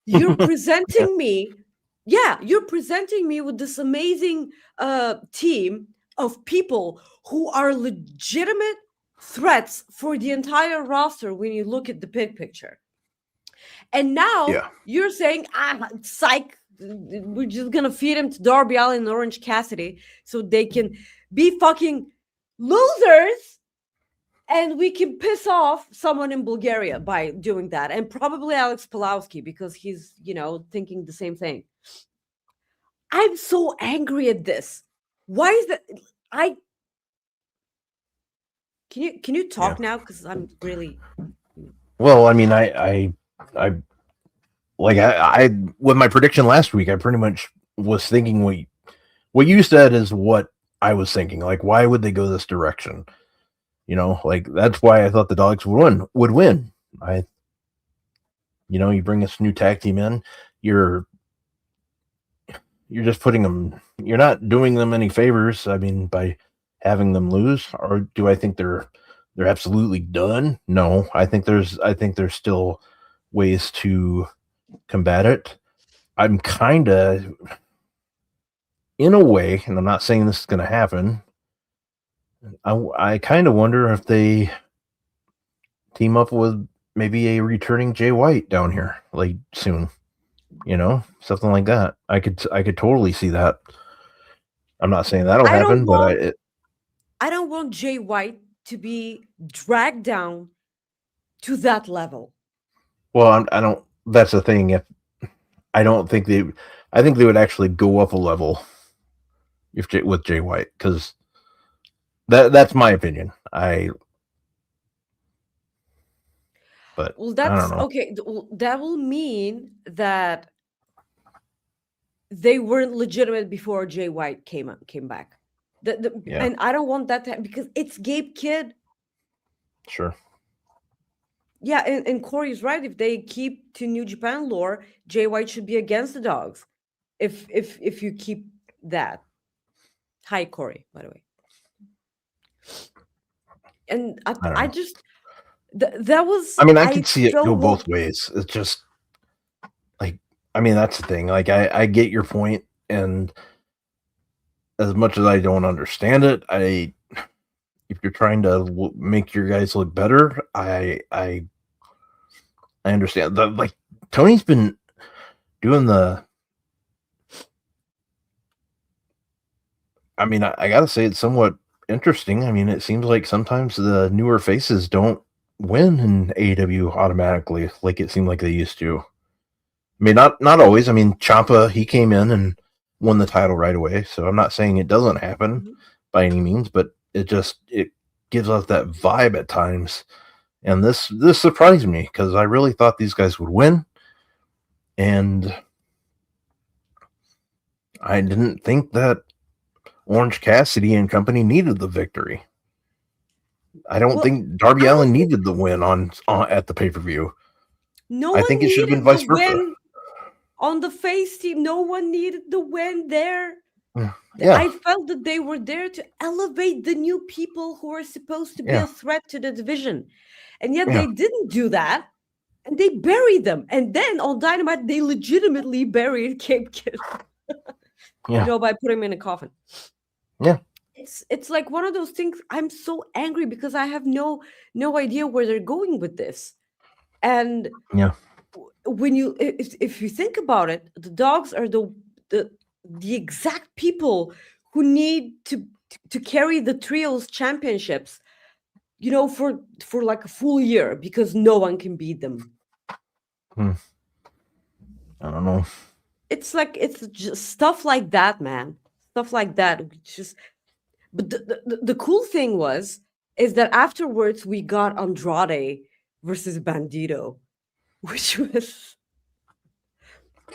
You're presenting me, you're presenting me with this amazing team of people who are legitimate threats for the entire roster when you look at the big picture. And now you're saying, psych, we're just going to feed him to Darby Allin and Orange Cassidy so they can be fucking losers, and we can piss off someone in Bulgaria by doing that. And probably Alex Pulowski, because he's, thinking the same thing. I'm so angry at this. Why is that? Can you talk now? Because I'm really. Well, I mean, I with my prediction last week, I pretty much was thinking what you said is what I was thinking. Like, why would they go this direction? That's why I thought the Dogs would win. You bring this new tag team in, you're just putting them. You're not doing them any favors. I mean, by having them lose, or do I think they're absolutely done? No, I think there's still ways to combat it. I'm kind of, in a way, and I'm not saying this is going to happen, I kind of wonder if they team up with maybe a returning Jay White down here, like, soon. Something like that. I could totally see that. I'm not saying that'll happen, but I don't want Jay White to be dragged down to that level. Well, I don't. That's the thing. I think they would actually go up a level with Jay White, because that's my opinion. But that's, I don't know. Okay. That will mean that they weren't legitimate before Jay White came back. And I don't want that to happen, because it's Gabe Kidd. Sure. Yeah, and Corey's right. If they keep to New Japan lore, Jay White should be against the Dogs. If you keep that. Hi, Corey, by the way. And I just that was. I mean, I could see it go both ways. It's just like, I mean, that's the thing. Like, I get your point, and as much as I don't understand it, if you're trying to make your guys look better, I understand. Like, Tony's been doing the. I mean, I gotta say, it's somewhat interesting. I mean, it seems like sometimes the newer faces don't win in AEW automatically, like it seemed like they used to. I mean, not always. I mean, Ciampa, he came in and won the title right away, so I'm not saying it doesn't happen by any means, but it gives us that vibe at times. And this surprised me, because I really thought these guys would win, and I didn't think that Orange Cassidy and company needed the victory. I don't Well, think Darby I don't Allin think needed the win on at the pay-per-view. no I one think it should have been needed the vice versa. win on the face team. No one needed the win there. Yeah, I felt that they were there to elevate the new people who are supposed to be yeah, a threat to the division. And yet yeah, they didn't do that. And they buried them. And then on Dynamite, they legitimately buried Cape Kid, yeah, by putting him in a coffin. yeah. It's like one of those things. I'm so angry because I have no idea where they're going with this. And Yeah. when you if you think about it, the dogs are the exact people who need to carry the trios championships, for like a full year because no one can beat them. I don't know. It's like it's just stuff like that, man. Stuff like that. But the cool thing is that afterwards we got Andrade versus Bandito, which was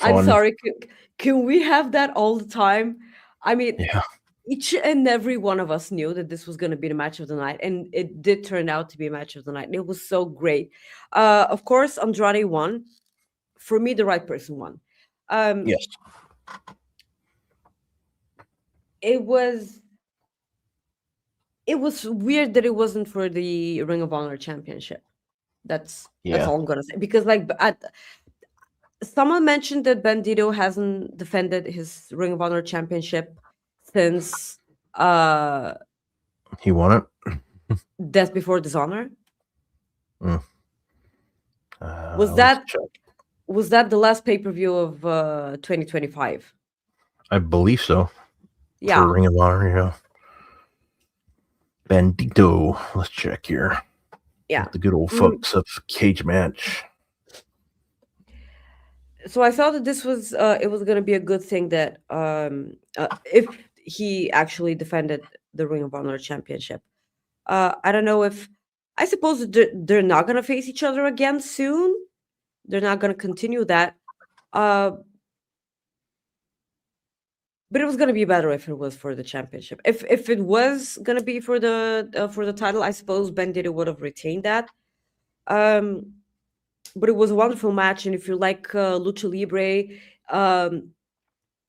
I'm Fun. sorry, can we have that all the time? I mean, Yeah. each and every one of us knew that this was going to be the match of the night, and it did turn out to be a match of the night. It was so great. Of course, Andrade won. For me, the right person won. Yes. It was weird that it wasn't for the Ring of Honor Championship. That's Yeah. all I'm gonna say because someone mentioned that Bandito hasn't defended his Ring of Honor Championship since He won it. Death Before Dishonor. Was Was that the last pay-per-view of 2025? I believe so. Yeah. For Ring of Honor, yeah. Bandito. Let's check here. Yeah. The good old fucks of cage match. So I thought that this was it was going to be a good thing that if he actually defended the Ring of Honor Championship. I don't know if I suppose they're not going to face each other again soon. They're not going to continue that. But it was going to be better if it was for the championship. If it was going to be for the title, I suppose Bandito would have retained that. But it was a wonderful match, and if you like lucha libre,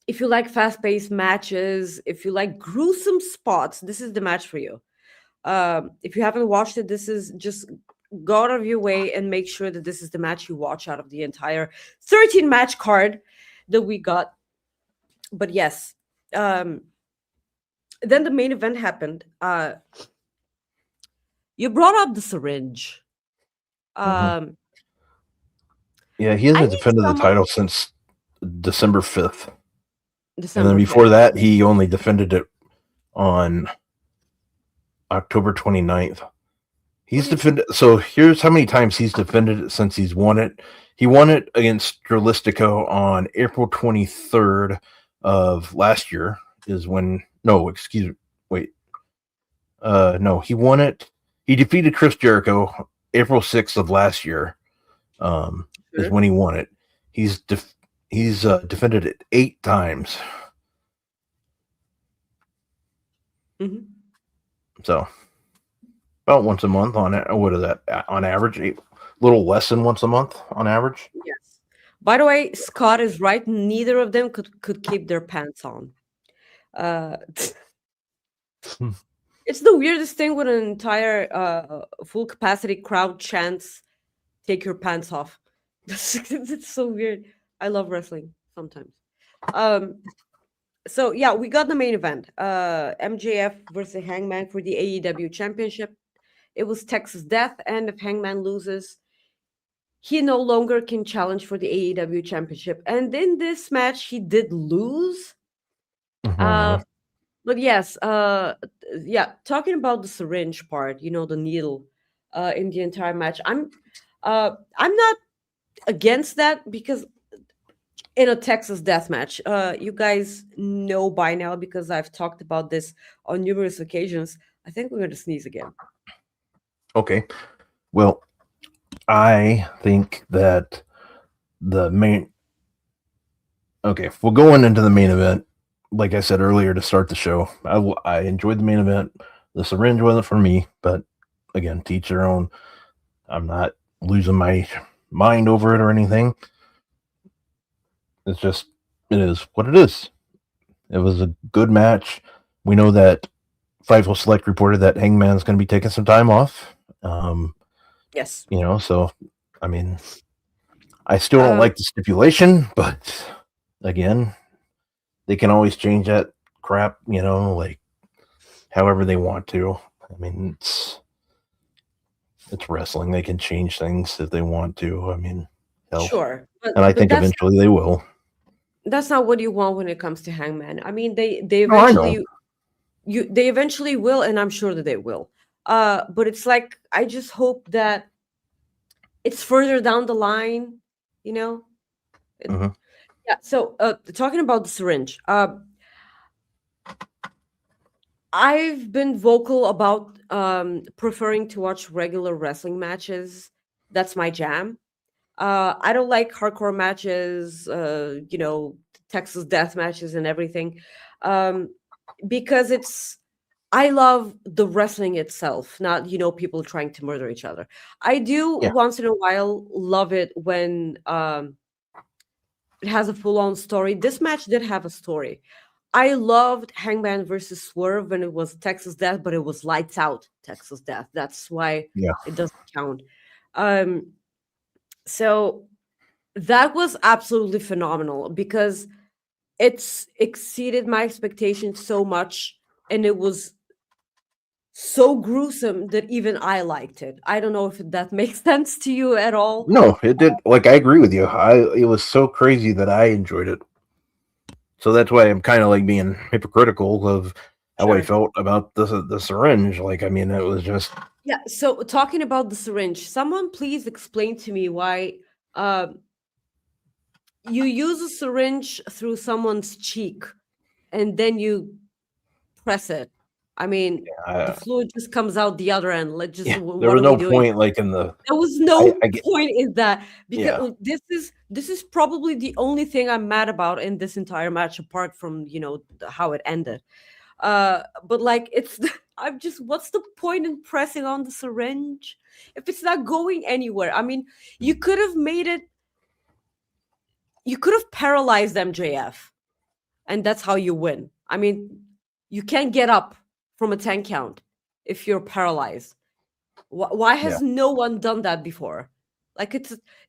if you like fast-paced matches, if you like gruesome spots, this is the match for you. If you haven't watched it, this is just go out of your way and make sure that this is the match you watch out of the entire 13 match card that we got. But yes, then the main event happened. You brought up the syringe. Yeah, he hasn't defended the title since December 5th. And then before that, he only defended it on October 29th. He's defended. So here's how many times he's defended it since he's won it. He won it against Dralistico on April 23rd of last year. He won it. He defeated Chris Jericho April 6th of last year. Is when he won it. He's defended it 8 times. Mm-hmm. So about once a month on it. What is that on average? A little less than once a month on average. Yes. By the way, Scott is right. Neither of them could keep their pants on. It's the weirdest thing when an entire full capacity crowd chants, "Take your pants off." It's so weird. I love wrestling sometimes. So yeah, we got the main event. MJF versus Hangman for the AEW Championship. It was Texas Death, and if Hangman loses, he no longer can challenge for the AEW Championship. And in this match, he did lose. But yes, talking about the syringe part, the needle in the entire match. I'm not against that because in a Texas death match, you guys know by now because I've talked about this on numerous occasions. I think we're going to sneeze again. Okay. Well, I think that the main. Okay, we're going into the main event. Like I said earlier to start the show, I enjoyed the main event. The syringe wasn't for me, but again, teach their own. I'm not losing my mind over it or anything. It's just, it is what it is. It was a good match. We know that Fightful Select reported that Hangman's going to be taking some time off. Yes. So, I mean, I still don't like the stipulation, but again, they can always change that crap, like however they want to. I mean, it's wrestling. They can change things if they want to. I mean, hell. Sure. And I think eventually they will. That's not what you want when it comes to Hangman. I mean, they eventually will, and I'm sure that they will. But it's like, I just hope that it's further down the line, Mhm. Yeah. So talking about the syringe, I've been vocal about preferring to watch regular wrestling matches. That's my jam. I don't like hardcore matches, Texas death matches and everything, because I love the wrestling itself, not people trying to murder each other. I do once in a while love it when it has a full-on story. This match did have a story. I loved Hangman versus Swerve when it was Texas Death, but it was lights out Texas Death. That's why it doesn't count. So that was absolutely phenomenal because it's exceeded my expectations so much, and it was so gruesome that even I liked it. I don't know if that makes sense to you at all. No, it did. Like, I agree with you. It was so crazy that I enjoyed it. So that's why I'm kind of like being hypocritical of how I felt about the syringe. Like, I mean, it was just So talking about the syringe, someone please explain to me why you use a syringe through someone's cheek and then you press it. I mean, the fluid just comes out the other end. Like, just there what was are no we doing? point, like, in the. There was no point in that, because this is probably the only thing I'm mad about in this entire match, apart from how it ended. But like, I'm just, what's the point in pressing on the syringe if it's not going anywhere? I mean, you could have made it. You could have paralyzed MJF, and that's how you win. I mean, you can't get up from a 10 count if you're paralyzed. Why has no one done that before? Like,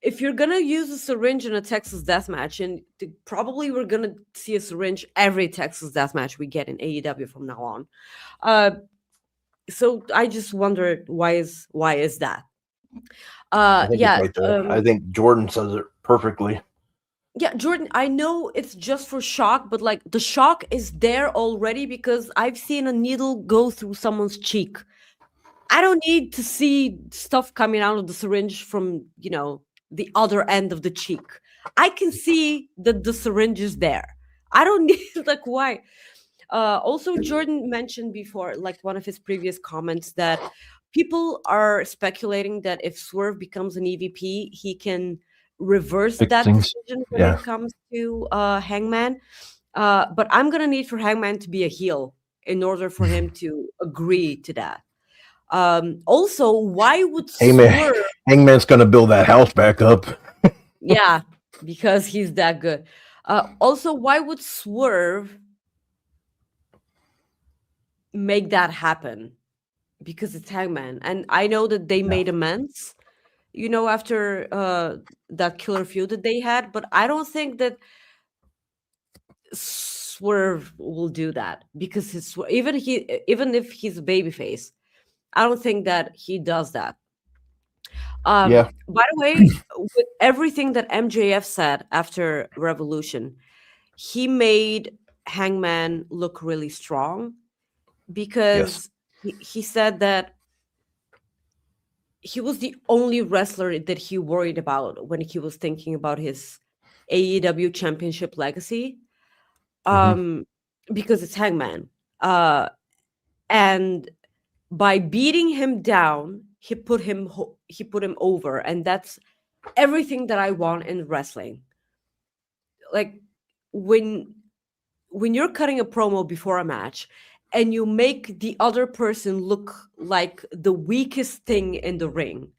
if you're gonna use a syringe in a Texas death match, and probably we're gonna see a syringe every Texas death match we get in AEW from now on. So I just wonder why is that? I think it's right there. I think Jordan says it perfectly. Yeah, Jordan, I know it's just for shock, but like, the shock is there already because I've seen a needle go through someone's cheek. I don't need to see stuff coming out of the syringe from, the other end of the cheek. I can see that the syringe is there. I don't need, like, why? Also, Jordan mentioned before, like one of his previous comments, that people are speculating that if Swerve becomes an EVP, he can reverse that decision when it comes to Hangman. But I'm going to need for Hangman to be a heel in order for him to agree to that. Also, why would Swerve... Hangman's gonna build that house back up. Yeah, because he's that good. Also, why would Swerve make that happen? Because it's Hangman, and I know that they made amends, after that killer feud that they had, but I don't think that Swerve will do that, because even if he's a babyface, I don't think that he does that. By the way, with everything that MJF said after Revolution, he made Hangman look really strong, because he said that he was the only wrestler that he worried about when he was thinking about his AEW championship legacy, because it's Hangman. And by beating him down, he put him over, and that's everything that I want in wrestling. Like, when you're cutting a promo before a match and you make the other person look like the weakest thing in the ring.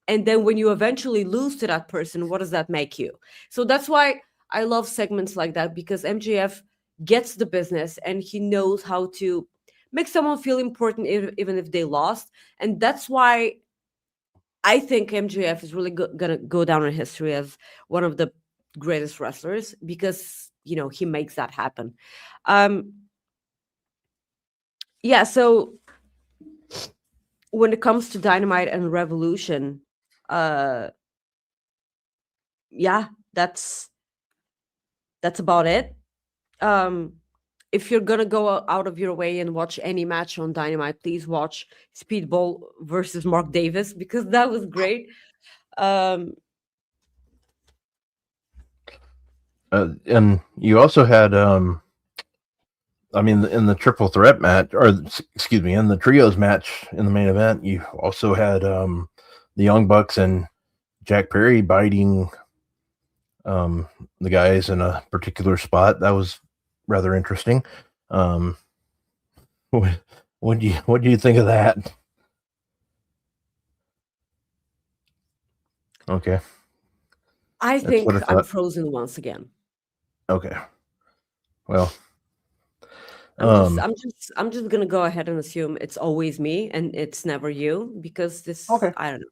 And then when you eventually lose to that person, what does that make you? So that's why I love segments like that, because MJF gets the business and he knows how to make someone feel important even if they lost. And that's why I think MJF is really gonna go down in history as one of the greatest wrestlers, because he makes that happen. Yeah, so when it comes to Dynamite and Revolution, uh yeah, that's about it. If you're gonna go out of your way and watch any match on Dynamite, please watch Speedball versus Mark Davis, because that was great. And you also had, I mean, in the triple threat match, or excuse me, in the trios match in the main event, you also had the Young Bucks and Jack Perry biting the guys in a particular spot. That was rather interesting. What do you think of that? Okay. I That's think what I I'm thought. frozen once again. Okay. Well, I'm just gonna go ahead and assume it's always me and it's never you, because this, okay. I don't know.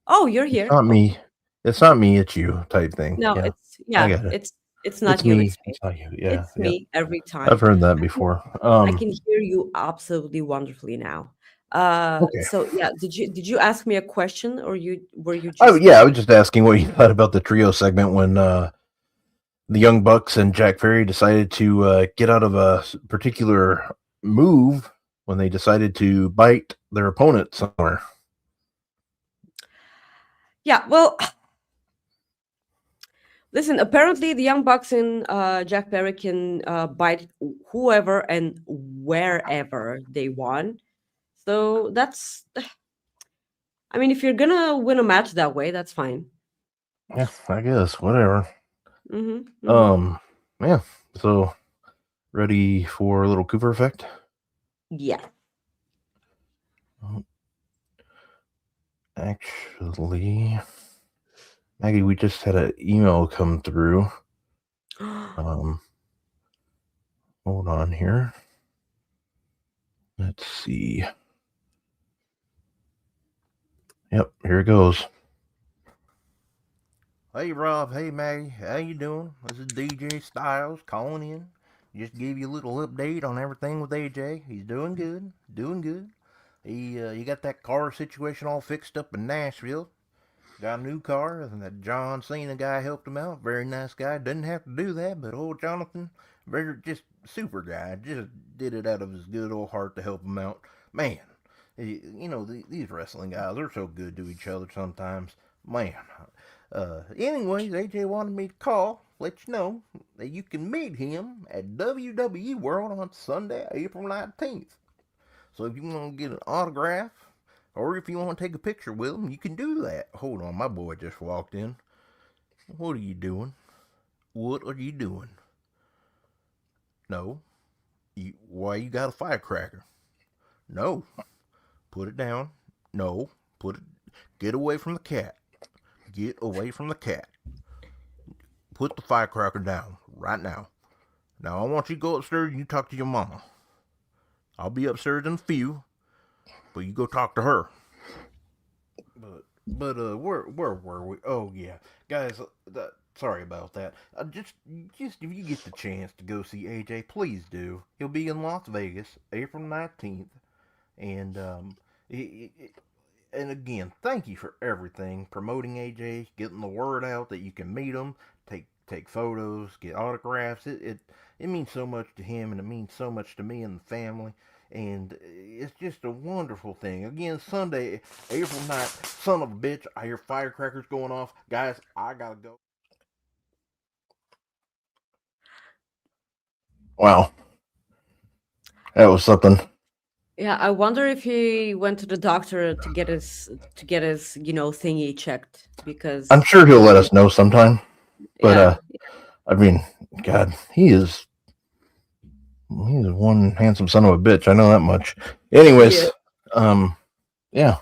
Oh, you're It's here. not me. It's not me. It's you type thing. No, Yeah, I got it. it's not It's you, me. it's me. It's not you. Yeah, It's yeah. me every time. I've heard that before. I can hear you absolutely wonderfully now. Okay. So yeah, did you ask me a question, or were you Oh just yeah, I was just asking what you thought about the trio segment when the Young Bucks and Jack Perry decided to get out of a particular move when they decided to bite their opponent somewhere. Yeah, well, listen, apparently the Young Bucks and Jack Perry can bite whoever and wherever they want. So that's, I mean, if you're gonna win a match that way, that's fine. Yeah, I guess whatever. Mm-hmm. Yeah. So ready for a little Cooper effect? Yeah. Actually, Maggie, we just had an email come through. Hold on here. Let's see. Yep, here it goes. Hey Rob, hey Maggie, how you doing? This is DJ Styles calling in. Just give you a little update on everything with AJ. He's doing good, doing good. He got that car situation all fixed up in Nashville. Got a new car, and that John Cena guy helped him out. Very nice guy. Didn't have to do that, but old Jonathan, very just super guy. Just did it out of his good old heart to help him out. Man, these wrestling guys are so good to each other sometimes. Man. Anyways, AJ wanted me to call, let you know that you can meet him at WWE World on Sunday, April 19th. So if you want to get an autograph, or if you want to take a picture with him, you can do that. Hold on, my boy just walked in. What are you doing? What are you doing? No. Why you got a firecracker? No. Put it down. No. Get away from the cat. Get away from the cat. Put the firecracker down right now. Now I want you to go upstairs and you talk to your mama. I'll be upstairs in a few, but you go talk to her. But where were we? Oh yeah, guys. Sorry about that. Just if you get the chance to go see AJ, please do. He'll be in Las Vegas, April 19th, and and again, thank you for everything, promoting AJ, getting the word out that you can meet him, take photos, get autographs. It means so much to him, and it means so much to me and the family. And it's just a wonderful thing. Again, Sunday, April 9th, son of a bitch, I hear firecrackers going off. Guys, I gotta go. Wow. That was something. Yeah, I wonder if he went to the doctor to get his thingy checked, because I'm sure he'll let us know sometime. But yeah. I mean, God, he is He's one handsome son of a bitch. I know that much. Anyways, yeah.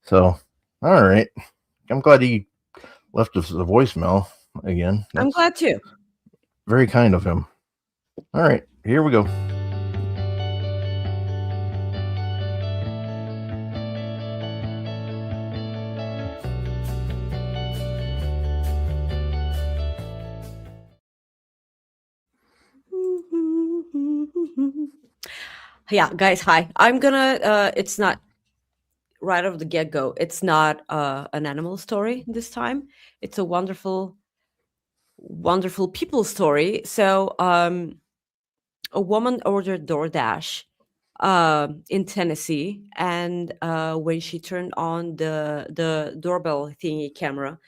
So, all right. I'm glad he left us a voicemail again. I'm glad too. Very kind of him. All right, here we go. Yeah, guys, hi. I'm gonna it's not right off the get-go. It's not an animal story this time. It's a wonderful people story. So a woman ordered DoorDash in Tennessee, and when she turned on the doorbell thingy camera,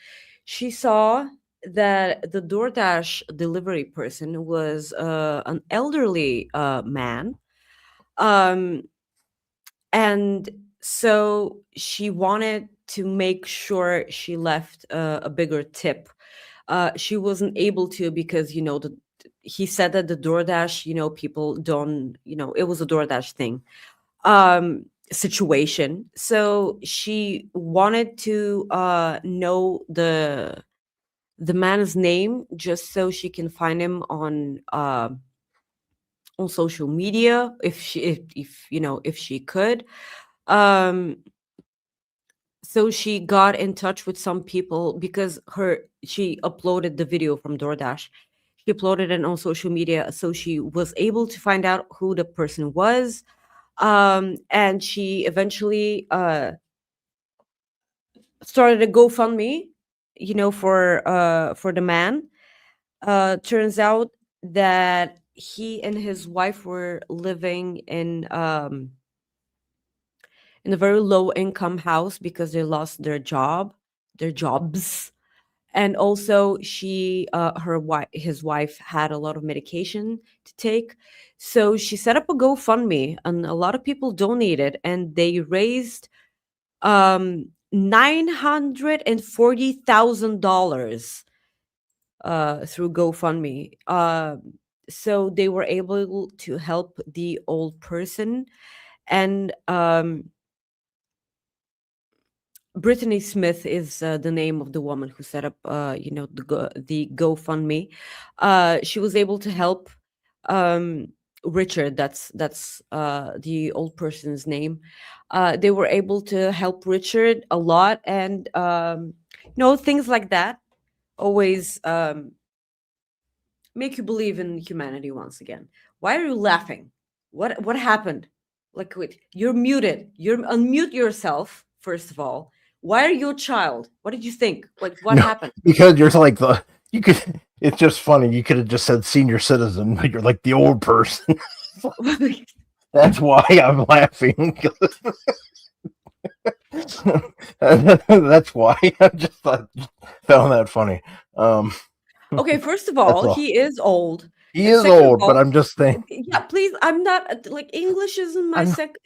she saw that the DoorDash delivery person was an elderly man, um, and so she wanted to make sure she left a bigger tip. She wasn't able to because he said that the DoorDash, people don't, it was a DoorDash thing, situation. So she wanted to know the man's name just so she can find him on social media if she could. Um, so she got in touch with some people because she uploaded the video from DoorDash. She uploaded it on social media, so she was able to find out who the person was. And she eventually started a GoFundMe, for the man. Turns out that he and his wife were living in a very low income house because they lost their jobs. And also his wife had a lot of medication to take. So she set up a GoFundMe and a lot of people donated, and they raised $940,000 through GoFundMe. So they were able to help the old person. And Brittany Smith is the name of the woman who set up, the GoFundMe. She was able to help Richard. That's the old person's name. They were able to help Richard a lot, and things like that always make you believe in humanity once again. Why are you laughing? What happened? Like, wait, you're muted. Unmute yourself first of all. Why are you a child? What did you think? Like, what happened? Because you're like you could. It's just funny. You could have just said senior citizen, but you're like the old person. That's why I'm laughing. That's why I just found that funny. Okay, first of all, he is old. He is old, but I'm just saying. Yeah, please. I'm not like English isn't my second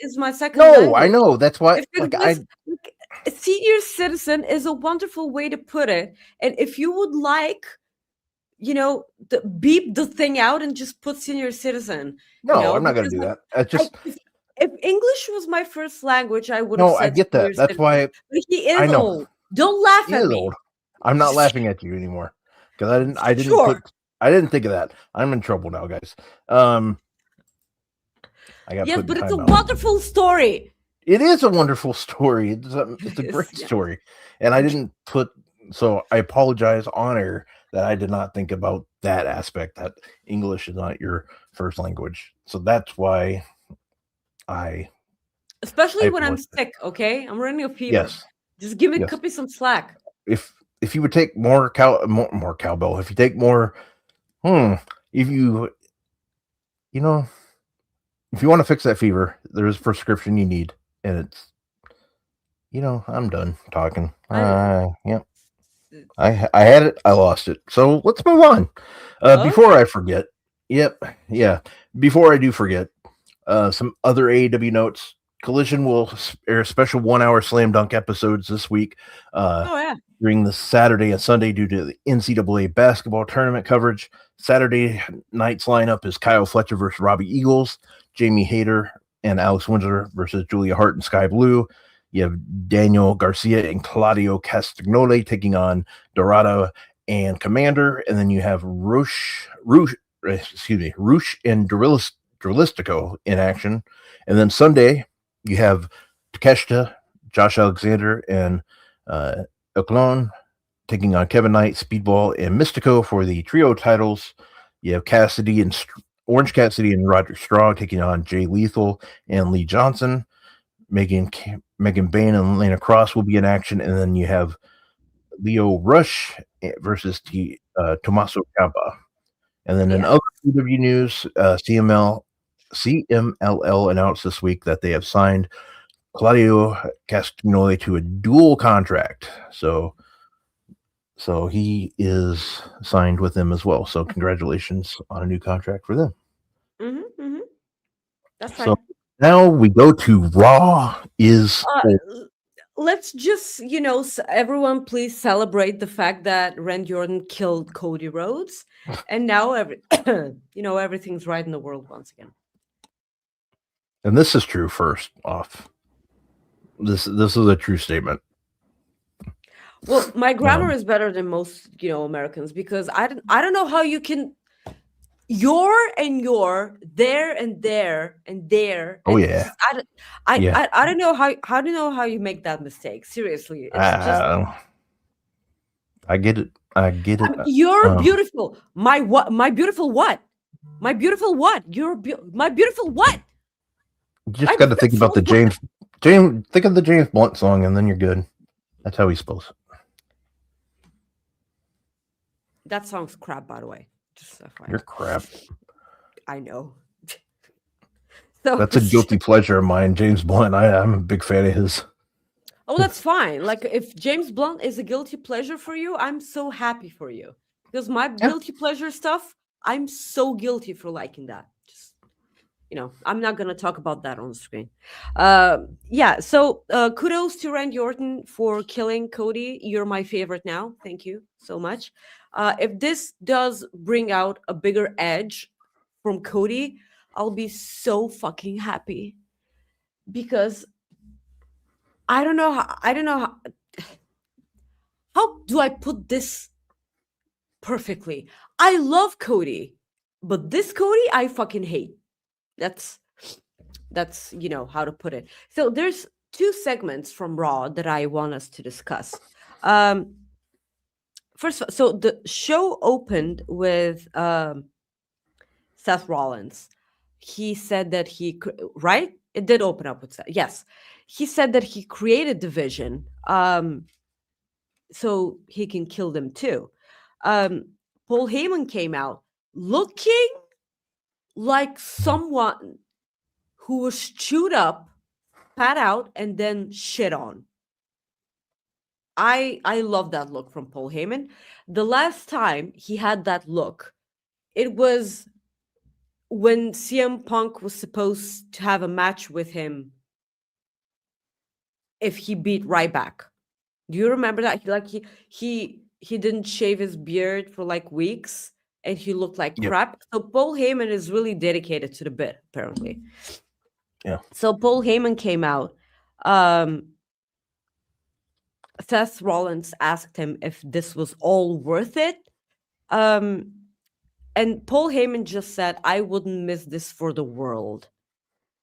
No, language. I know. That's why. Senior citizen is a wonderful way to put it. And if you would like, beep the thing out and just put senior citizen. No, I'm not going to do that. If English was my first language, I would have said. No, I get that. That's why. But he is old. Don't laugh at me. Old. I'm not laughing at you anymore because I didn't think of that. I'm in trouble now, guys. Yes, but it's a wonderful story. It is a wonderful story. It's a great story. And I didn't so I apologize on air that I did not think about that aspect, that English is not your first language. So that's why especially when I'm sick, okay? I'm running a fever. Yes. Just give me some slack. If you would take more cowbell, if you take more if you if you want to fix that fever, there's a prescription you need. And it's, I'm done talking. Yep. I had it. I lost it. So let's move on. Before I forget. Yep. Yeah. Before I do forget, some other AEW notes. Collision will air special 1 hour slam dunk episodes this week. Yeah. During the Saturday and Sunday due to the NCAA basketball tournament coverage. Saturday night's lineup is Kyle Fletcher versus Robbie Eagles, Jamie Hayter and Alex Windsor versus Julia Hart and Sky Blue. You have Daniel Garcia and Claudio Castagnoli taking on Dorado and Commander, and then you have Roosh and Drilistico in action. And then Sunday you have Takeshita, Josh Alexander, and Oklon taking on Kevin Knight, Speedball, and Mystico for the trio titles. You have Cassidy and Orange Cassidy and Roderick Strong taking on Jay Lethal and Lee Johnson. Megan Bain and Lena Cross will be in action, and then you have Leo Rush versus Tommaso Ciampa. And then in other AEW news, CMLL announced this week that they have signed Claudio Castagnoli to a dual contract. So he is signed with them as well. So congratulations on a new contract for them. That's so right. Now we go to Raw is. Let's just, everyone please celebrate the fact that Randy Orton killed Cody Rhodes, and now everything's right in the world once again. And this is true. First off, this is a true statement. Well, my grammar is better than most, Americans, because I don't know how you can your and your, there and there and there. Oh and yeah. I don't know how do you know how you make that mistake? Seriously, it's just. I get it. I mean, you're beautiful. My what? My beautiful what? My beautiful what? My beautiful what? You just got to think about the James. Think of the James Blunt song, and then you're good. That's how he spells it. That song's crap, by the way. Just You're crap. I know. So that's a guilty pleasure of mine, James Blunt. I'm a big fan of his. Oh, that's fine. Like, if James Blunt is a guilty pleasure for you, I'm so happy for you. Because my guilty pleasure stuff, I'm so guilty for liking that. Just, I'm not going to talk about that on the screen. So kudos to Randy Orton for killing Cody. You're my favorite now. Thank you so much. If this does bring out a bigger edge from Cody, I'll be so fucking happy. Because I don't know how do I put this perfectly? I love Cody, but this Cody I fucking hate. That's how to put it. So there's 2 segments from Raw that I want us to discuss. First, so the show opened with Seth Rollins. He said that right? It did open up with Seth. Yes. He said that he created Division so he can kill them too. Paul Heyman came out looking like someone who was chewed up, spat out, and then shit on. I love that look from Paul Heyman. The last time he had that look, it was when CM Punk was supposed to have a match with him if he beat Ryback. Do you remember that? He didn't shave his beard for like weeks and he looked like crap. So Paul Heyman is really dedicated to the bit, apparently. Yeah. So Paul Heyman came out. Seth Rollins asked him if this was all worth it. And Paul Heyman just said, I wouldn't miss this for the world.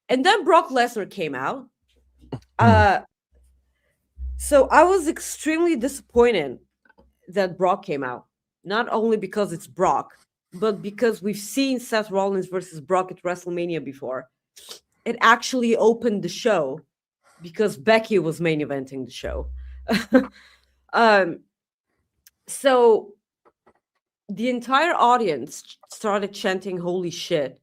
And then Brock Lesnar came out. So I was extremely disappointed that Brock came out. Not only because it's Brock, but because we've seen Seth Rollins versus Brock at WrestleMania before. It actually opened the show because Becky was main eventing the show. So the entire audience started chanting holy shit.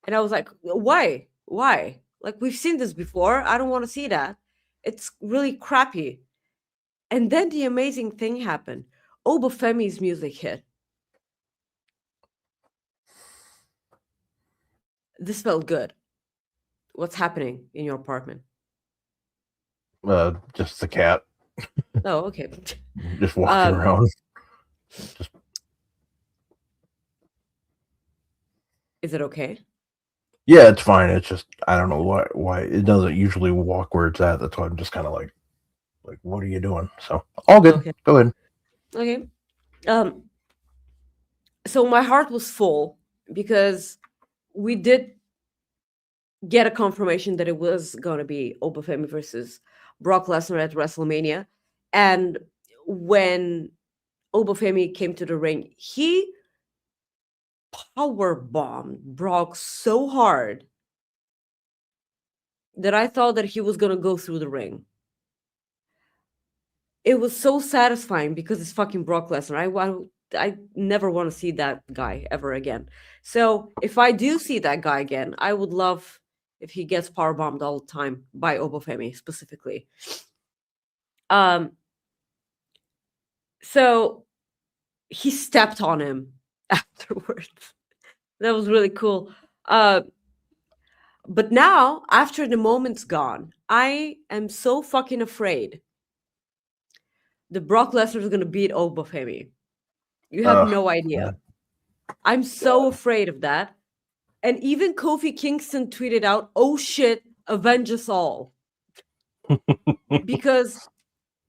And I was like, why? Like, we've seen this before. I don't want to see that. It's really crappy. And then the amazing thing happened. Obafemi's music hit. This felt good. What's happening in your apartment? Just the cat Oh, okay. just walking Um, around. is it okay? Yeah, it's fine. It's just I don't know why it doesn't usually walk where it's at. That's why I'm just kind of like what are you doing? So all good. Okay. Go ahead. Okay. Um, so my heart was full because we did get a confirmation that it was going to be Obafemi versus Brock Lesnar at WrestleMania. And when Obafemi came to the ring, he power bombed Brock so hard that I thought that he was going to go through the ring. It was so satisfying because it's fucking Brock Lesnar. I never want to see that guy ever again. So if I do see that guy again, I would love if he gets power bombed all the time by Obafemi specifically. So he stepped on him afterwards. That was really cool. But now, after the moment's gone, I am so fucking afraid that Brock Lesnar is going to beat Obafemi. You have no idea. I'm so afraid of that. And even Kofi Kingston tweeted out, "Oh shit, avenge us all." Because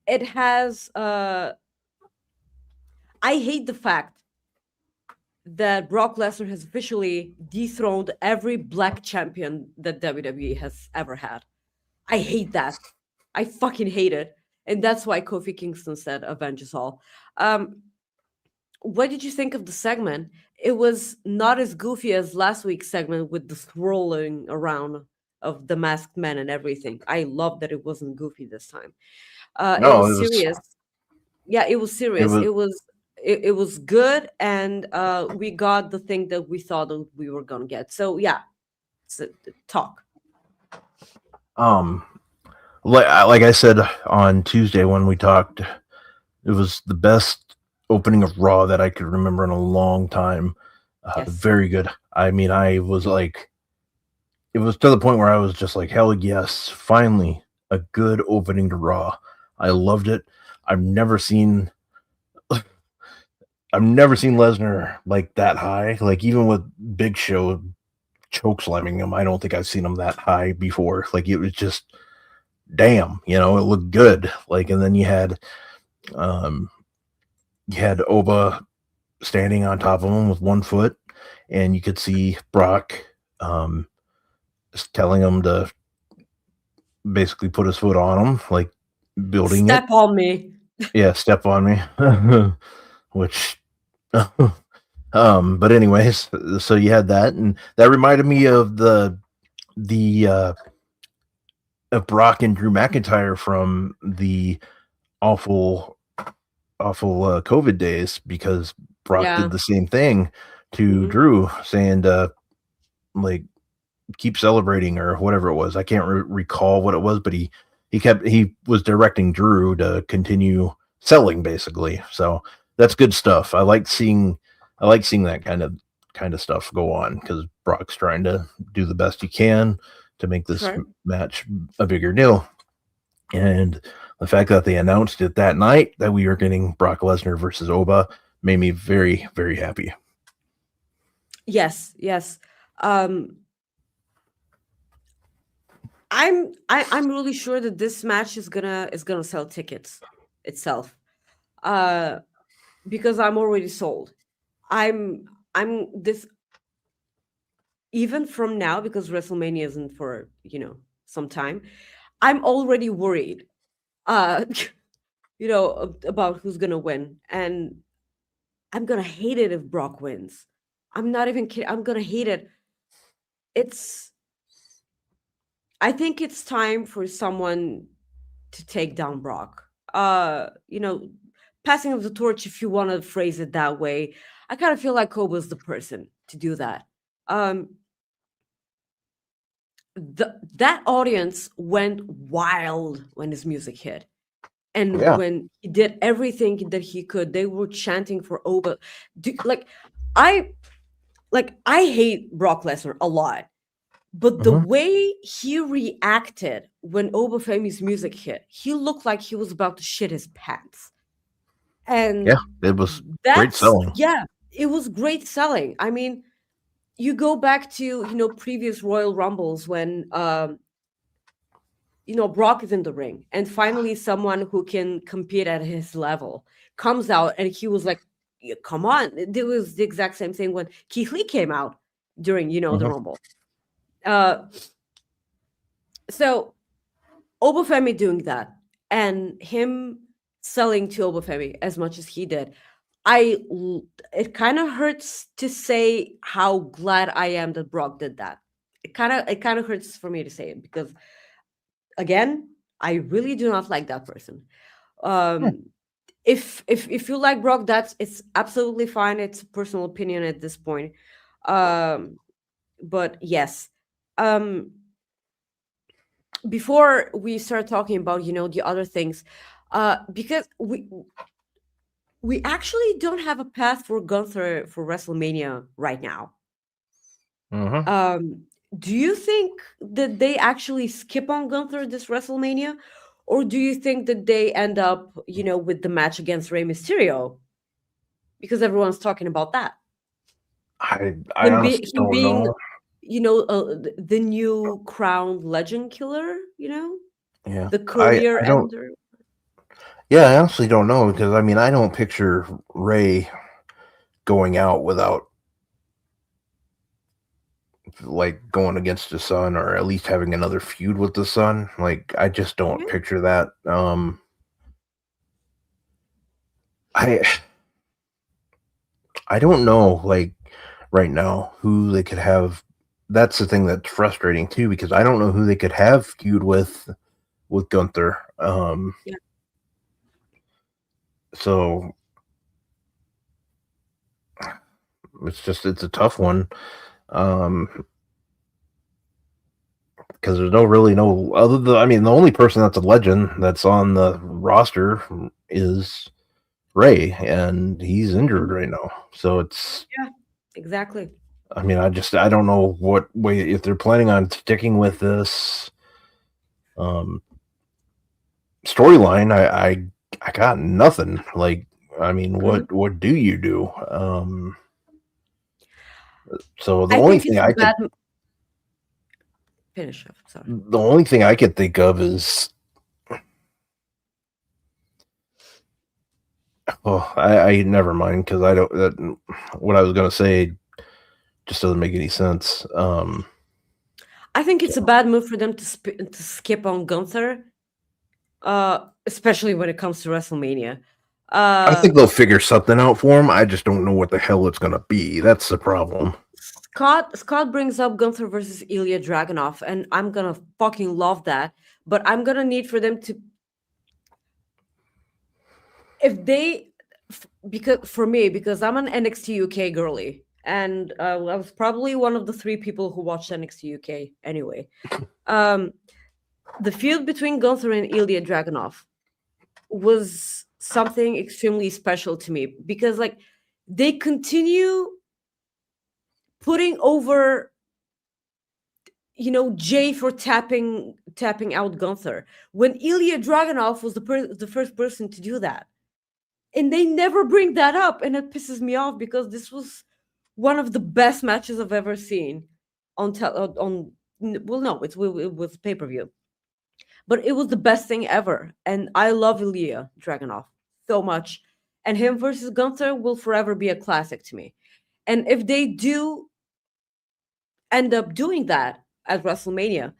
it has I hate the fact that Brock Lesnar has officially dethroned every black champion that WWE has ever had. I hate that. I fucking hate it. And that's why Kofi Kingston said avenge us all. What did you think of the segment? It was not as goofy as last week's segment with the swirling around of the masked men and everything. I love that it wasn't goofy this time. It No, was serious. Yeah, it was serious. It was good, and we got the thing that we thought that we were gonna get. So yeah, talk. Like I said on Tuesday when we talked, it was the best opening of Raw that I could remember in a long time. Yes. Very good. I mean, I was like, it was to the point where I was just like, hell yes, finally a good opening to Raw. I loved it. I've never seen Lesnar like that high. Like even with Big Show choke slamming him, I don't think I've seen him that high before. Like it was just damn, it looked good. Like, and then you had Oba standing on top of him with one foot, and you could see Brock telling him to basically put his foot on him, like building Step on me. Yeah, step on me. Which but anyways, so you had that, and that reminded me of the of Brock and Drew McIntyre from the awful COVID days, because Brock did the same thing to Drew, saying like keep celebrating or whatever it was. I can't recall what it was, but he was directing Drew to continue selling, basically. So that's good stuff. I like seeing that kind of stuff go on, because Brock's trying to do the best he can to make this match a bigger deal. And the fact that they announced it that night that we were getting Brock Lesnar versus Oba made me very, very happy. Yes. I'm really sure that this match is gonna sell tickets itself. Because I'm already sold. I'm this even from now, because WrestleMania isn't for some time. I'm already worried, about who's gonna win, and I'm gonna hate it if Brock wins. I'm not even kidding. I'm gonna hate it. I think it's time for someone to take down Brock. Passing of the torch, if you want to phrase it that way. I kind of feel like Koba's the person to do that. That audience went wild when his music hit. And when he did everything that he could, they were chanting for Oba. I hate Brock Lesnar a lot, But the way he reacted when Obafemi's music hit, he looked like he was about to shit his pants. And Yeah, it was great selling. Yeah, it was great selling. I mean, you go back to previous Royal Rumbles when Brock is in the ring, and finally someone who can compete at his level comes out, and he was like, "Yeah, come on." It was the exact same thing when Keith Lee came out during the Rumble. So Obafemi doing that and him selling to Obafemi as much as he did, it kind of hurts to say how glad I am that Brock did that. It kind of hurts for me to say it because, again, I really do not like that person. If you like Brock, it's absolutely fine. It's a personal opinion at this point. But yes, before we start talking about the other things, because we actually don't have a path for Gunther for WrestleMania right now. Do you think that they actually skip on Gunther this WrestleMania, or do you think that they end up with the match against Rey Mysterio? Because everyone's talking about that. I honestly don't know. The new crowned legend killer. Yeah, the career I don't. ender. Yeah, I honestly don't know because I mean I don't picture Ray going out without like going against the Sun or at least having another feud with the Sun. Like I just don't picture that. I don't know like right now who they could have. That's the thing that's frustrating too because I don't know who they could have feud with Gunther. Yeah. So it's a tough one. Because there's no other than I mean the only person that's a legend that's on the roster is Ray, and he's injured right now. So it's Exactly. I mean I don't know what way if they're planning on sticking with this storyline. I got nothing. Like I mean what do you do? So the only thing I could finish up. Sorry. The only thing I could think of is I never mind because I don't. What I was gonna say just doesn't make any sense. I think it's a bad move for them to skip on Gunther, especially when it comes to WrestleMania. I think they'll figure something out for him. I just don't know what the hell it's gonna be. That's the problem. Scott brings up Gunther versus Ilya Dragunov, and I'm gonna fucking love that. But I'm gonna need for them to, if they, because I'm an NXT UK girly, and I was probably one of the 3 people who watched NXT UK anyway. The feud between Gunther and Ilya Dragunov was something extremely special to me because, like, they continue putting over, Jay for tapping out Gunther when Ilya Dragunov was the first person to do that. And they never bring that up, and it pisses me off because this was one of the best matches I've ever seen it was pay-per-view. But it was the best thing ever, and I love Ilya Dragunov so much. And him versus Gunther will forever be a classic to me. And if they do end up doing that at WrestleMania,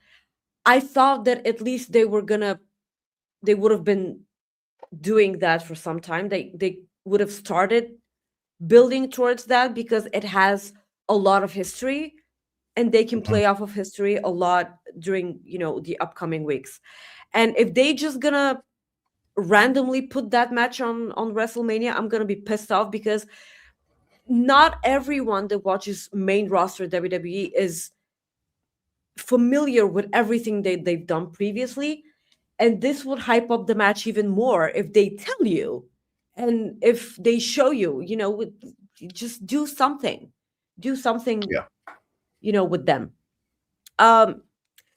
I thought that at least they would have been doing that for some time. They would have started building towards that because it has a lot of history and they can play off of history a lot during the upcoming weeks. And if they just gonna randomly put that match on WrestleMania, I'm gonna be pissed off because not everyone that watches main roster WWE is familiar with everything they've done previously. And this would hype up the match even more if they tell you and if they show you, just do something. Do something, with them. Um,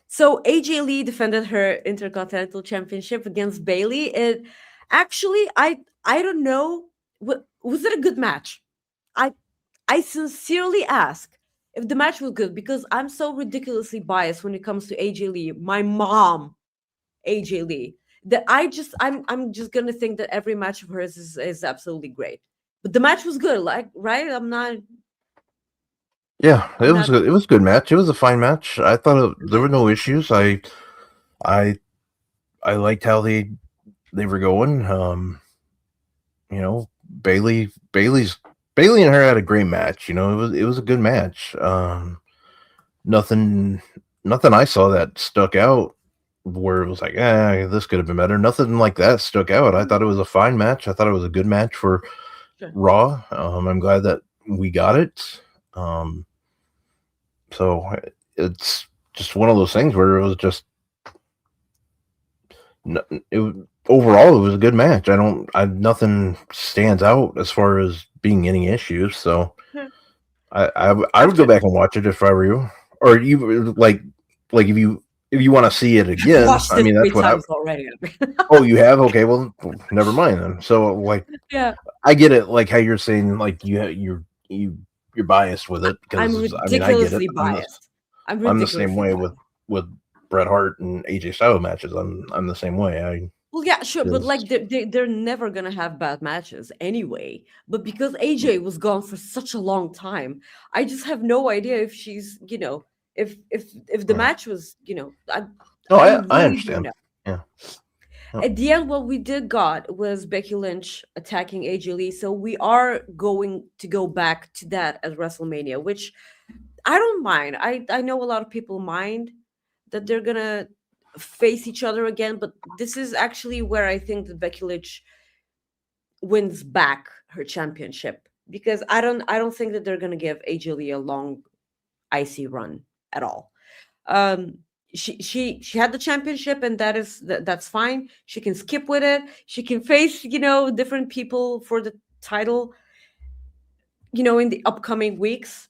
so AJ Lee defended her Intercontinental Championship against Bailey. It actually, I don't know, was it a good match? I I sincerely ask if the match was good because I'm so ridiculously biased when it comes to AJ Lee. My mom, AJ Lee, that I'm just gonna think that every match of hers is absolutely great. But the match was good, like right? Yeah, I'm not. it was a good match. It was a fine match. I thought there were no issues. I I liked how they were going. You know, Bailey and her had a great match. You know, it was a good match. Nothing nothing I saw that stuck out where it was like, this could have been better. Nothing like that stuck out. I thought it was a fine match. I thought it was a good match for Sure. Raw. I'm glad that we got it. Um, so it's just one of those things where it was just overall it was a good match. Nothing stands out as far as being any issues. So Yeah. I would go After back and watch it if I were you, or you like if you want to see it I've again. watched I it mean, three that's what I. times already. Oh, you have? Okay, well, never mind then. So like, Yeah, I get it. Like how you're saying, like you're biased with it I'm because I mean I get it. ridiculously biased. I'm I'm the same ridiculously way biased. with Bret Hart and AJ Styles matches. I'm the same way. I Well, yeah, sure, but just like they're never gonna have bad matches anyway. But because AJ was gone for such a long time, I just have no idea if she's, if the right. match was, No, I I really don't understand. know. Yeah. Yeah. At the end, what we did got was Becky Lynch attacking AJ Lee, so we are going to go back to that at WrestleMania, which I don't mind. I know a lot of people mind that they're gonna face each other again, but this is actually where I think that Becky Lynch wins back her championship because I don't think that they're gonna give AJ Lee a long icy run at all. Um, she had the championship and that's fine. She can skip with it. She can face different people for the title in the upcoming weeks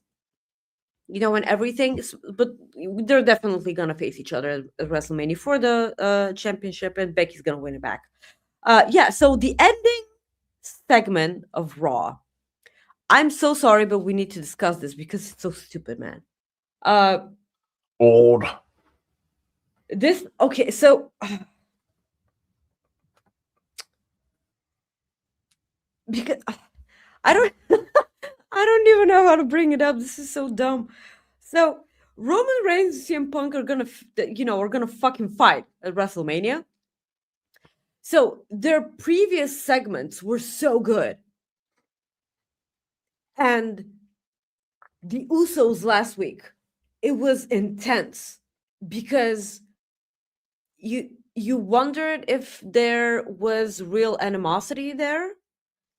and everything. But they're definitely gonna face each other at WrestleMania for the championship, and Becky's gonna win it back. Yeah. So the ending segment of Raw. I'm so sorry, but we need to discuss this because it's so stupid, man. Uh, Old. this okay. So because I don't, I don't even know how to bring it up. This is so dumb. So Roman Reigns and CM Punk are gonna fucking fight at WrestleMania. So their previous segments were so good. And the Usos last week, it was intense because you wondered if there was real animosity there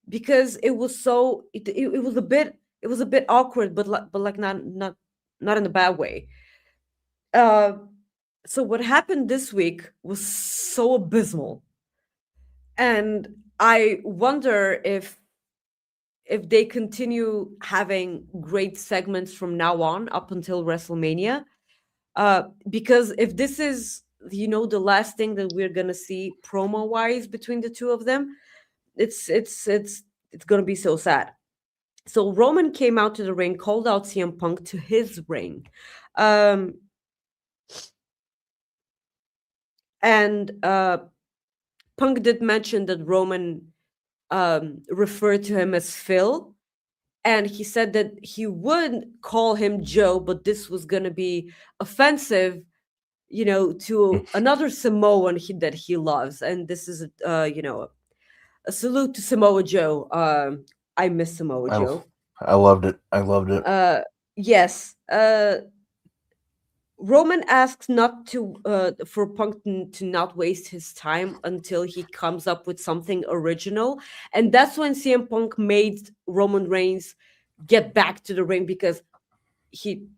because it was a bit awkward but like not in a bad way. Uh so what happened this week was so abysmal, and I wonder if they continue having great segments from now on up until WrestleMania. Because if this is the last thing that we're gonna see promo wise between the two of them, it's gonna be so sad. So Roman came out to the ring, called out CM Punk to his ring, um, and Punk did mention that Roman referred to him as Phil, and he said that he would call him Joe, but this was gonna be offensive, to another Samoan that he loves, and this is a salute to Samoa Joe. I miss Samoa I Joe. I loved it. I loved it. Yes. Roman asks not to for Punk to not waste his time until he comes up with something original, and that's when CM Punk made Roman Reigns get back to the ring because he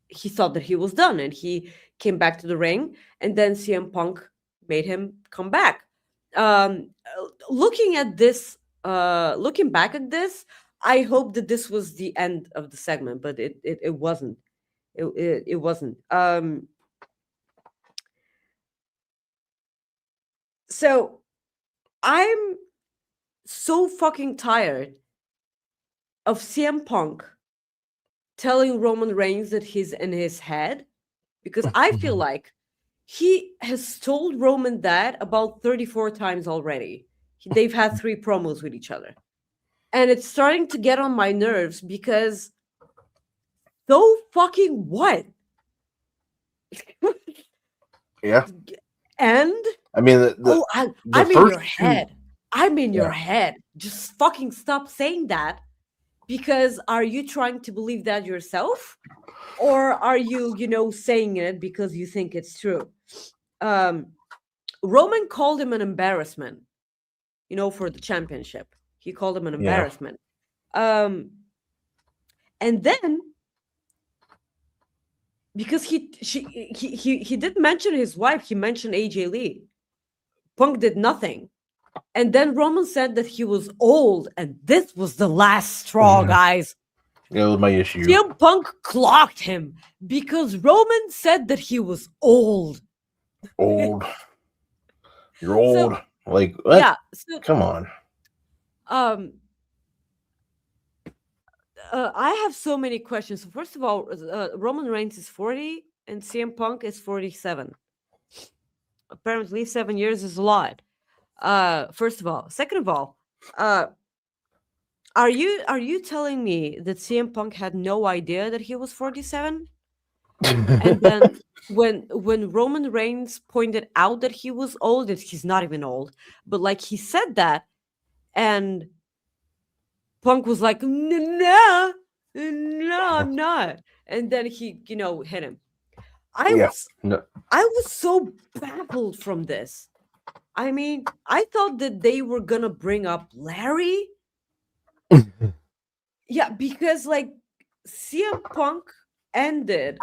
he thought that he was done, and he came back to the ring, and then CM Punk made him come back. Looking back at this, I hope that this was the end of the segment, but it wasn't. It wasn't. So I'm so fucking tired of CM Punk telling Roman Reigns that he's in his head, because I feel like he has told Roman that about 34 times already. They've had 3 promos with each other. And it's starting to get on my nerves because so fucking what? Yeah. And I mean, I'm in first your 2, head. I'm in your yeah. head. Just fucking stop saying that. Because are you trying to believe that yourself? Or are you, saying it because you think it's true? Roman called him an embarrassment, for the championship. He called him an Yeah. embarrassment. And then, because he didn't mention his wife, he mentioned AJ Lee. Punk did nothing. And then Roman said that he was old, and this was the last straw, guys. That was my issue. CM Punk clocked him because Roman said that he was old. Old. You're old. So, like, what? yeah. So, Come on. I have so many questions. So first of all, Roman Reigns is 40 and CM Punk is 47. Apparently 7 years is a lot. First of all. Second of all, are you telling me that CM Punk had no idea that he was 47? And then when Roman Reigns pointed out that he was old, that he's not even old, but like he said that, and Punk was like, no, I'm not. And then he, hit him. I was so baffled from this. I mean, I thought that they were gonna bring up Larry. Yeah, because like CM Punk ended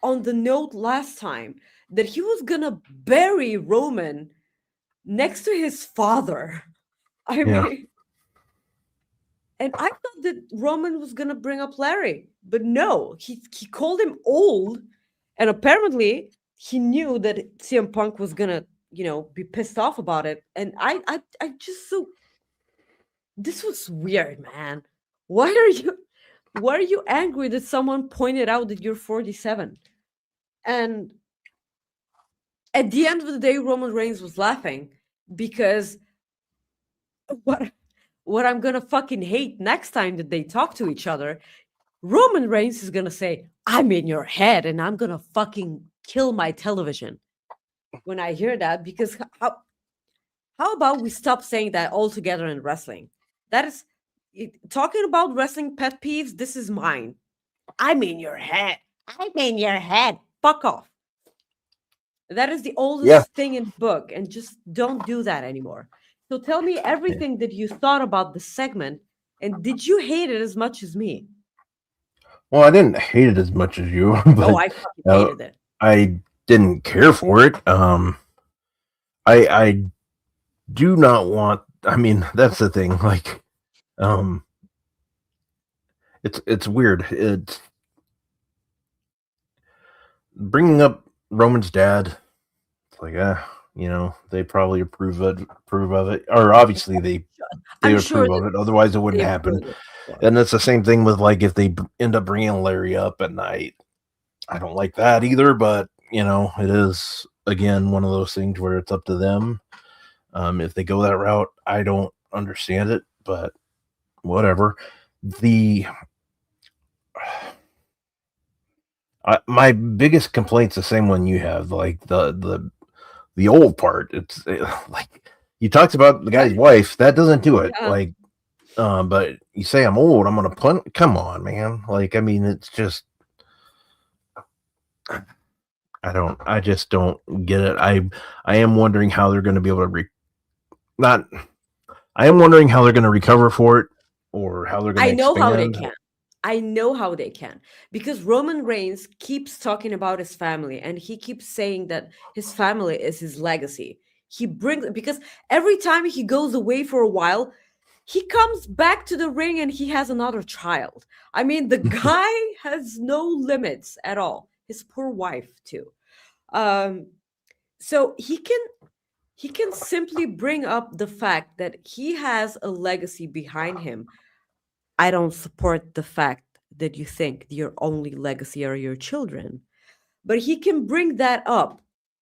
on the note last time that he was gonna bury Roman next to his father. I mean, and I thought that Roman was gonna bring up Larry, but no, he called him old, and apparently he knew that CM Punk was gonna, be pissed off about it. And I just this was weird, man. Why are you angry that someone pointed out that you're 47? And at the end of the day, Roman Reigns was laughing because what I'm gonna fucking hate next time that they talk to each other, Roman Reigns is gonna say, I'm in your head and I'm gonna fucking kill my television when I hear that. Because how about we stop saying that altogether in wrestling? That is talking about wrestling pet peeves. This is mine. I'm in your head. I'm in your head. Fuck off. That is the oldest thing in the book, and just don't do that anymore. So tell me everything that you thought about the segment, and did you hate it as much as me? Well, I didn't hate it as much as you, but No, I fucking hated it. I didn't care for it. I do not want. I mean, that's the thing. Like, it's weird. It's bringing up Roman's dad. It's like, they probably approve of it, or obviously they approve of it. Otherwise, it wouldn't happen. And it's the same thing with like if they end up bringing Larry up at night. I don't like that either, but it is again one of those things where it's up to them. If they go that route, I don't understand it, but whatever. My biggest complaint's the same one you have, like the old part. It's like you talked about the guy's wife. That doesn't do it. Yeah. Like, but you say I'm old, I'm gonna punt. Come on, man. Like, I mean, it's just. I just don't get it. I am wondering how they're going to be able to I am wondering how they're going to recover for it, or how they're going to expand. I know how they can, because Roman Reigns keeps talking about his family, and he keeps saying that his family is his legacy. Because every time he goes away for a while, he comes back to the ring and he has another child. I mean, the guy has no limits at all. His poor wife too. Um, so he can simply bring up the fact that he has a legacy behind him. I don't support the fact that you think your only legacy are your children, but he can bring that up,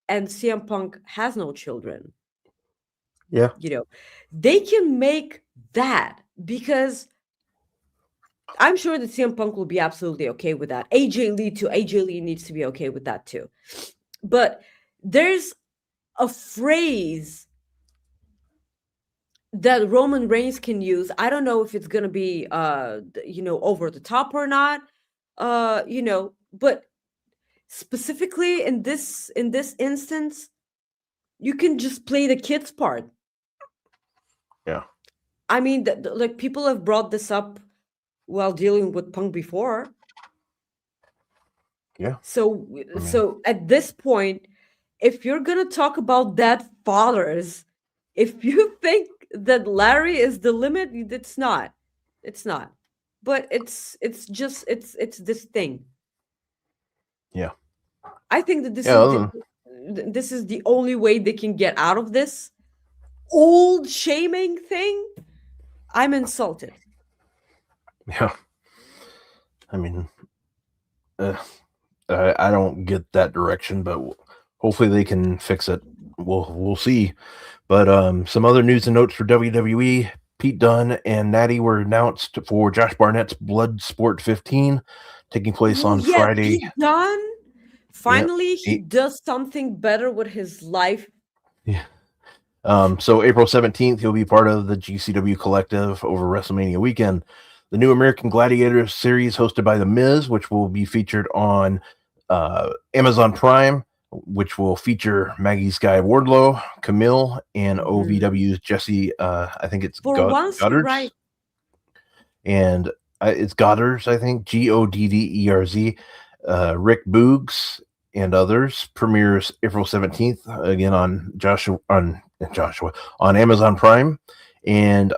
and CM Punk has no children. Yeah. You know, they can make that, because I'm sure that CM Punk will be absolutely okay with that. AJ Lee too. AJ Lee needs to be okay with that too. But there's a phrase that Roman Reigns can use. I don't know if it's gonna be over the top or not. But specifically in this instance, you can just play the kid's part. Yeah. I mean, like, people have brought this up while dealing with Punk before. Yeah. So at this point, if you're gonna talk about that fathers, if you think that Larry is the limit, it's not. It's not. But it's this thing. Yeah. I think that Yeah. this is the only way they can get out of this old shaming thing. I'm insulted. Yeah. I mean, I don't get that direction, but hopefully they can fix it. We'll see. But some other news and notes for WWE: Pete Dunne and Natty were announced for Josh Barnett's Bloodsport 15, taking place on Friday. Pete Dunne, finally, he does something better with his life. Yeah. So April 17th, he'll be part of the GCW Collective over WrestleMania weekend. The new American Gladiator series hosted by The Miz, which will be featured on Amazon Prime, which will feature Maggie Sky Wardlow, Camille, and OVW's Jesse. I think it's Goddards. Right? And it's Goddards, I think, Godderz. Rick Boogs and others premieres April 17th again on Amazon Prime, and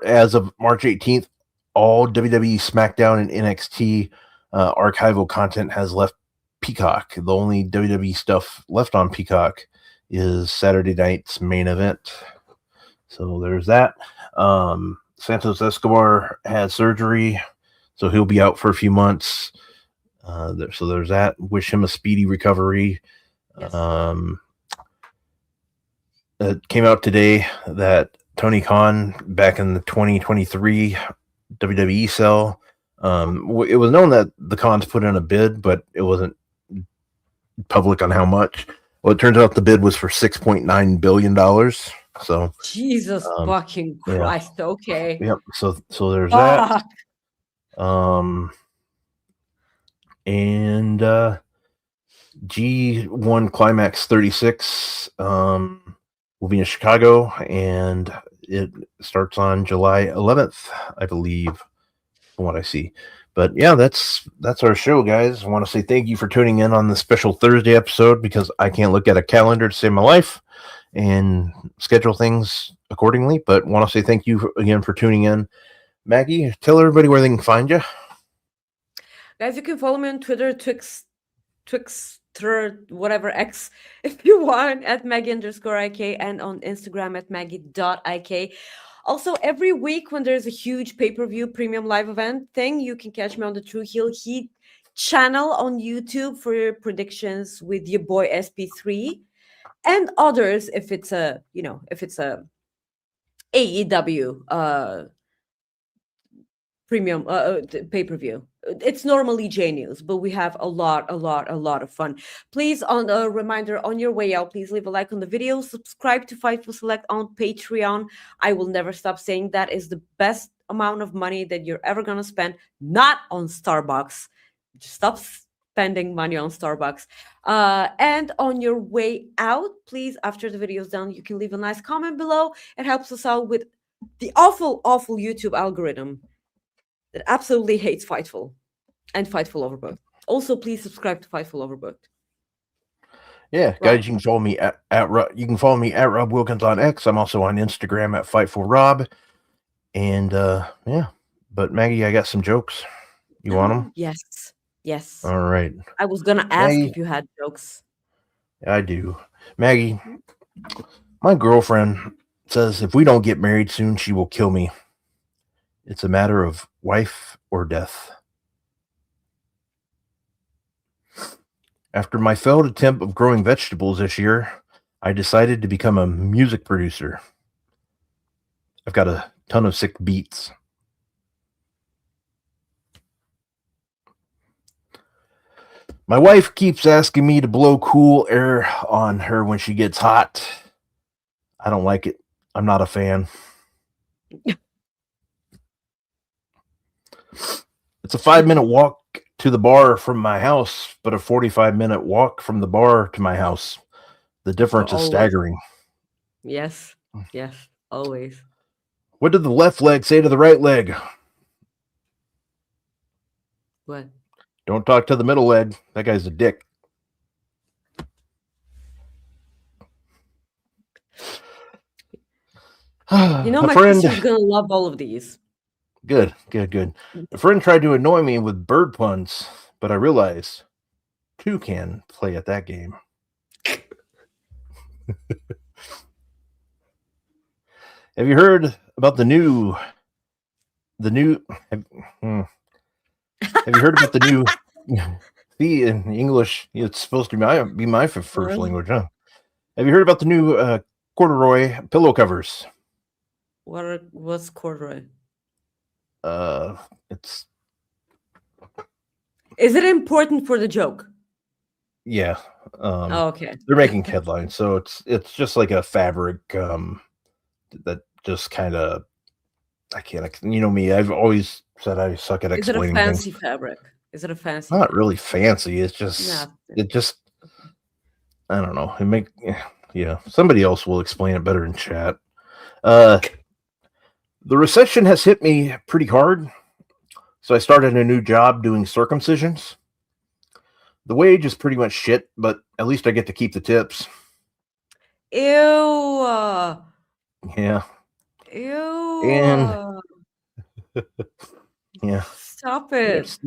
as of March 18th, all WWE, SmackDown, and NXT archival content has left Peacock. The only WWE stuff left on Peacock is Saturday night's Main Event. So there's that. Santos Escobar had surgery, so he'll be out for a few months. So there's that. Wish him a speedy recovery. Yes. It came out today that Tony Khan, back in the 2023 WWE cell, it was known that the Khans put in a bid, but it wasn't public on how much. Well, it turns out the bid was for $6.9 billion. So Jesus fucking Christ. Yeah. Okay. Yep. So there's that. And G1 Climax 36 will be in Chicago, and it starts on July 11th, I believe, from what I see. But yeah, that's our show, guys. I want to say thank you for tuning in on this special Thursday episode, because I can't look at a calendar to save my life and schedule things accordingly. But want to say thank you again for tuning in. Maggie, tell everybody where they can find you. Guys, you can follow me on Twitter, Twixter, whatever, X, if you want, at Maggie_IK, and on Instagram at Maggie.IK. Also, every week when there's a huge pay-per-view premium live event thing, you can catch me on the True Heel Heat channel on YouTube for your predictions with your boy SP3 and others, if it's a AEW premium pay-per-view. It's normally J News, but we have a lot of fun. Please, on a reminder, on your way out, please leave a like on the video, subscribe to Fightful Select on Patreon. I will never stop saying that is the best amount of money that you're ever gonna spend, not on Starbucks. Just stop spending money on Starbucks. And on your way out, please, after the video's done, you can leave a nice comment below. It helps us out with the awful YouTube algorithm that absolutely hates Fightful and Fightful Overbooked. Also, please subscribe to Fightful Overbooked. Yeah, Rob. guys, you can follow me you can follow me at Rob Wilkins on X. I'm also on Instagram at Fightful Rob. And yeah, but Maggie, I got some jokes. You want them? Yes. Yes. All right, I was gonna ask Maggie, if you had jokes. I do. Maggie, my girlfriend says if we don't get married soon, she will kill me. It's a matter of life or death. After my failed attempt of growing vegetables this year, I decided to become a music producer. I've got a ton of sick beats. My wife keeps asking me to blow cool air on her when she gets hot. I don't like it. I'm not a fan. It's a 5-minute walk to the bar from my house, but a 45-minute walk from the bar to my house. The difference is Always. staggering. Yes. Yes. Always. What did the left leg say to the right leg? What? Don't talk to the middle leg. That guy's a dick. You know, A my friend. sister's gonna love all of these. Good. A friend tried to annoy me with bird puns, but I realized two can play at that game. Have you heard about the new? Have you heard about the new? See, in English, it's supposed to be my first language, huh? Have you heard about the new corduroy pillow covers? What's corduroy? It's Is it important for the joke? yeah. Oh, okay. They're making headlines, so it's just like a fabric that just kind of I can't. You know me. I've always said I suck at Is it a explaining fancy things. fabric? Is it a fancy? Not fabric? really fancy. It's just Yeah. I don't know. Yeah. Somebody else will explain it better in chat. The recession has hit me pretty hard, so I started a new job doing circumcisions. The wage is pretty much shit, but at least I get to keep the tips. Ew. Yeah. Ew. And yeah. Stop it.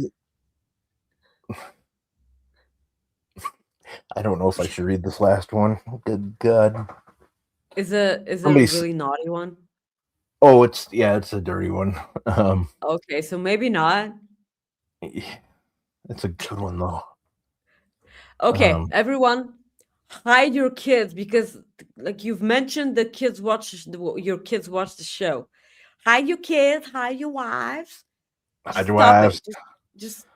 I don't know if I should read this last one. Good God. Is it a Somebody's- really naughty one? Oh, it's a dirty one. Okay, so maybe not. It's a good one though. Okay, everyone, hide your kids because, like you've mentioned, your kids watch the show. Hide your kids, hide your wives. Hide your Stop wives. it. Just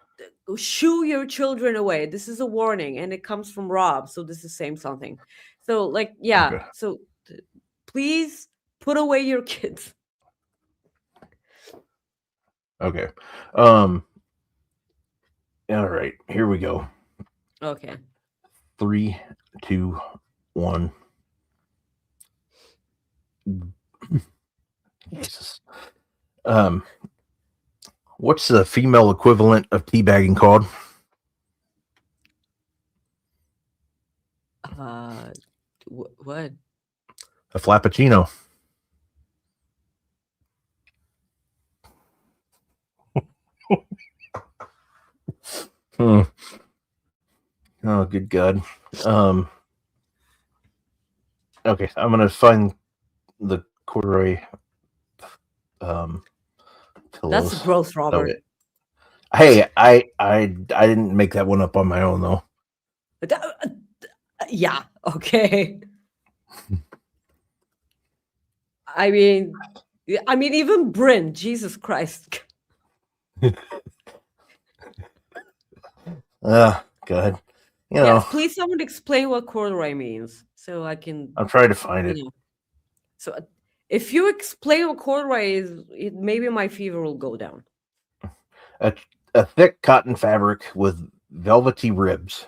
shoo your children away. This is a warning, and it comes from Rob, so this is saying something. So, like, yeah. Okay. So, please put away your kids. Okay. All right. Here we go. Okay. 3, 2, 1. Jesus. What's the female equivalent of teabagging called? What? A flappuccino. Oh, good God. Okay, I'm gonna find the corduroy pillows. That's gross, Robert. Okay. Hey, I didn't make that one up on my own though. Yeah. Okay. I mean, even Bryn. Jesus Christ. God. You know, Yes, please someone explain what corduroy means so I can. I'm trying to find it. So if you explain what corduroy is, maybe my fever will go down. A thick cotton fabric with velvety ribs.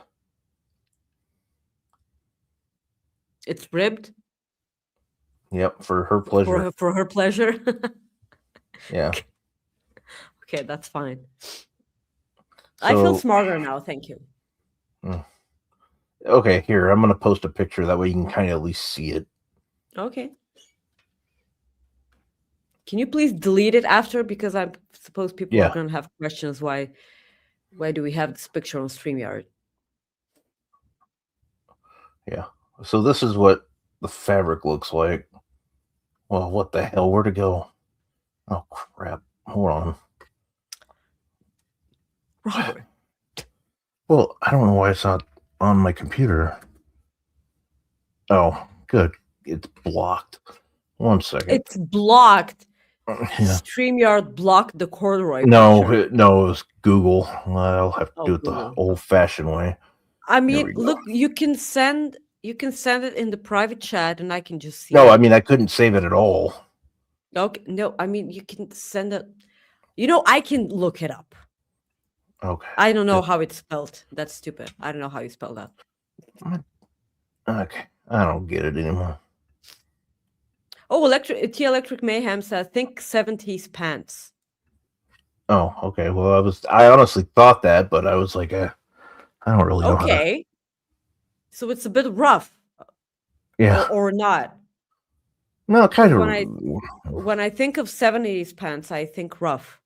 It's ribbed. Yep, for her pleasure. For her pleasure. Yeah. Okay, that's fine. I feel smarter now. Thank you. Okay, here, I'm going to post a picture. That way you can kind of at least see it. Okay. Can you please delete it after? Because I suppose people are going to have questions. Why do we have this picture on StreamYard? Yeah. So this is what the fabric looks like. Well, what the hell? Where'd it go? Oh, crap. Hold on. Robert. Well, I don't know why it's not on my computer. Oh, good. It's blocked. 1 second. It's blocked. Yeah. StreamYard blocked the corduroy No, picture. it was Google. I'll have to do it Google. the old-fashioned way. I mean, look, you can send it in the private chat, and I can just see. No, I mean I couldn't save it at all. Okay, no, I mean you can send it. I can look it up. Okay. I don't know how it's spelled. That's stupid. I don't know how you spell that. Okay, I don't get it anymore. Oh, Electric Mayhem says, think 70s pants. Oh, okay. Well, I honestly thought that, but I was like, I don't really know. Okay. So it's a bit rough. Yeah. Or not. No, kind of. When I think of 70s pants, I think rough.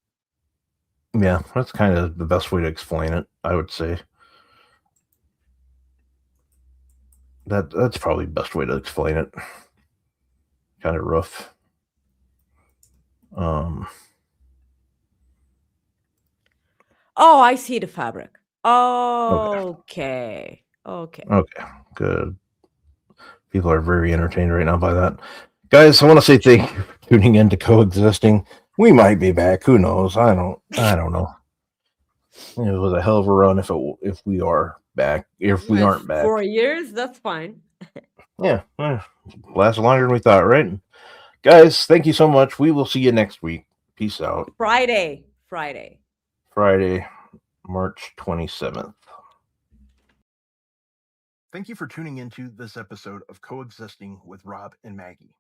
Yeah, that's kind of the best way to explain it, I would say. That's probably the best way to explain it. Kind of rough. Oh, I see the fabric. Okay. Okay, good. People are very entertained right now by that. Guys, I want to say thank you for tuning in to Coexisting. We might be back. Who knows? I don't know. It was a hell of a run if we are back. If we aren't back. 4 years, that's fine. Yeah, lasts longer than we thought, right? Guys, thank you so much. We will see you next week. Peace out. Friday, March 27th. Thank you for tuning into this episode of Coexisting with Rob and Maggie.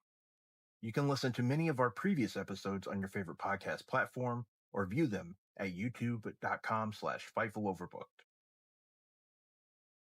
You can listen to many of our previous episodes on your favorite podcast platform or view them at youtube.com/FightfulOverbooked.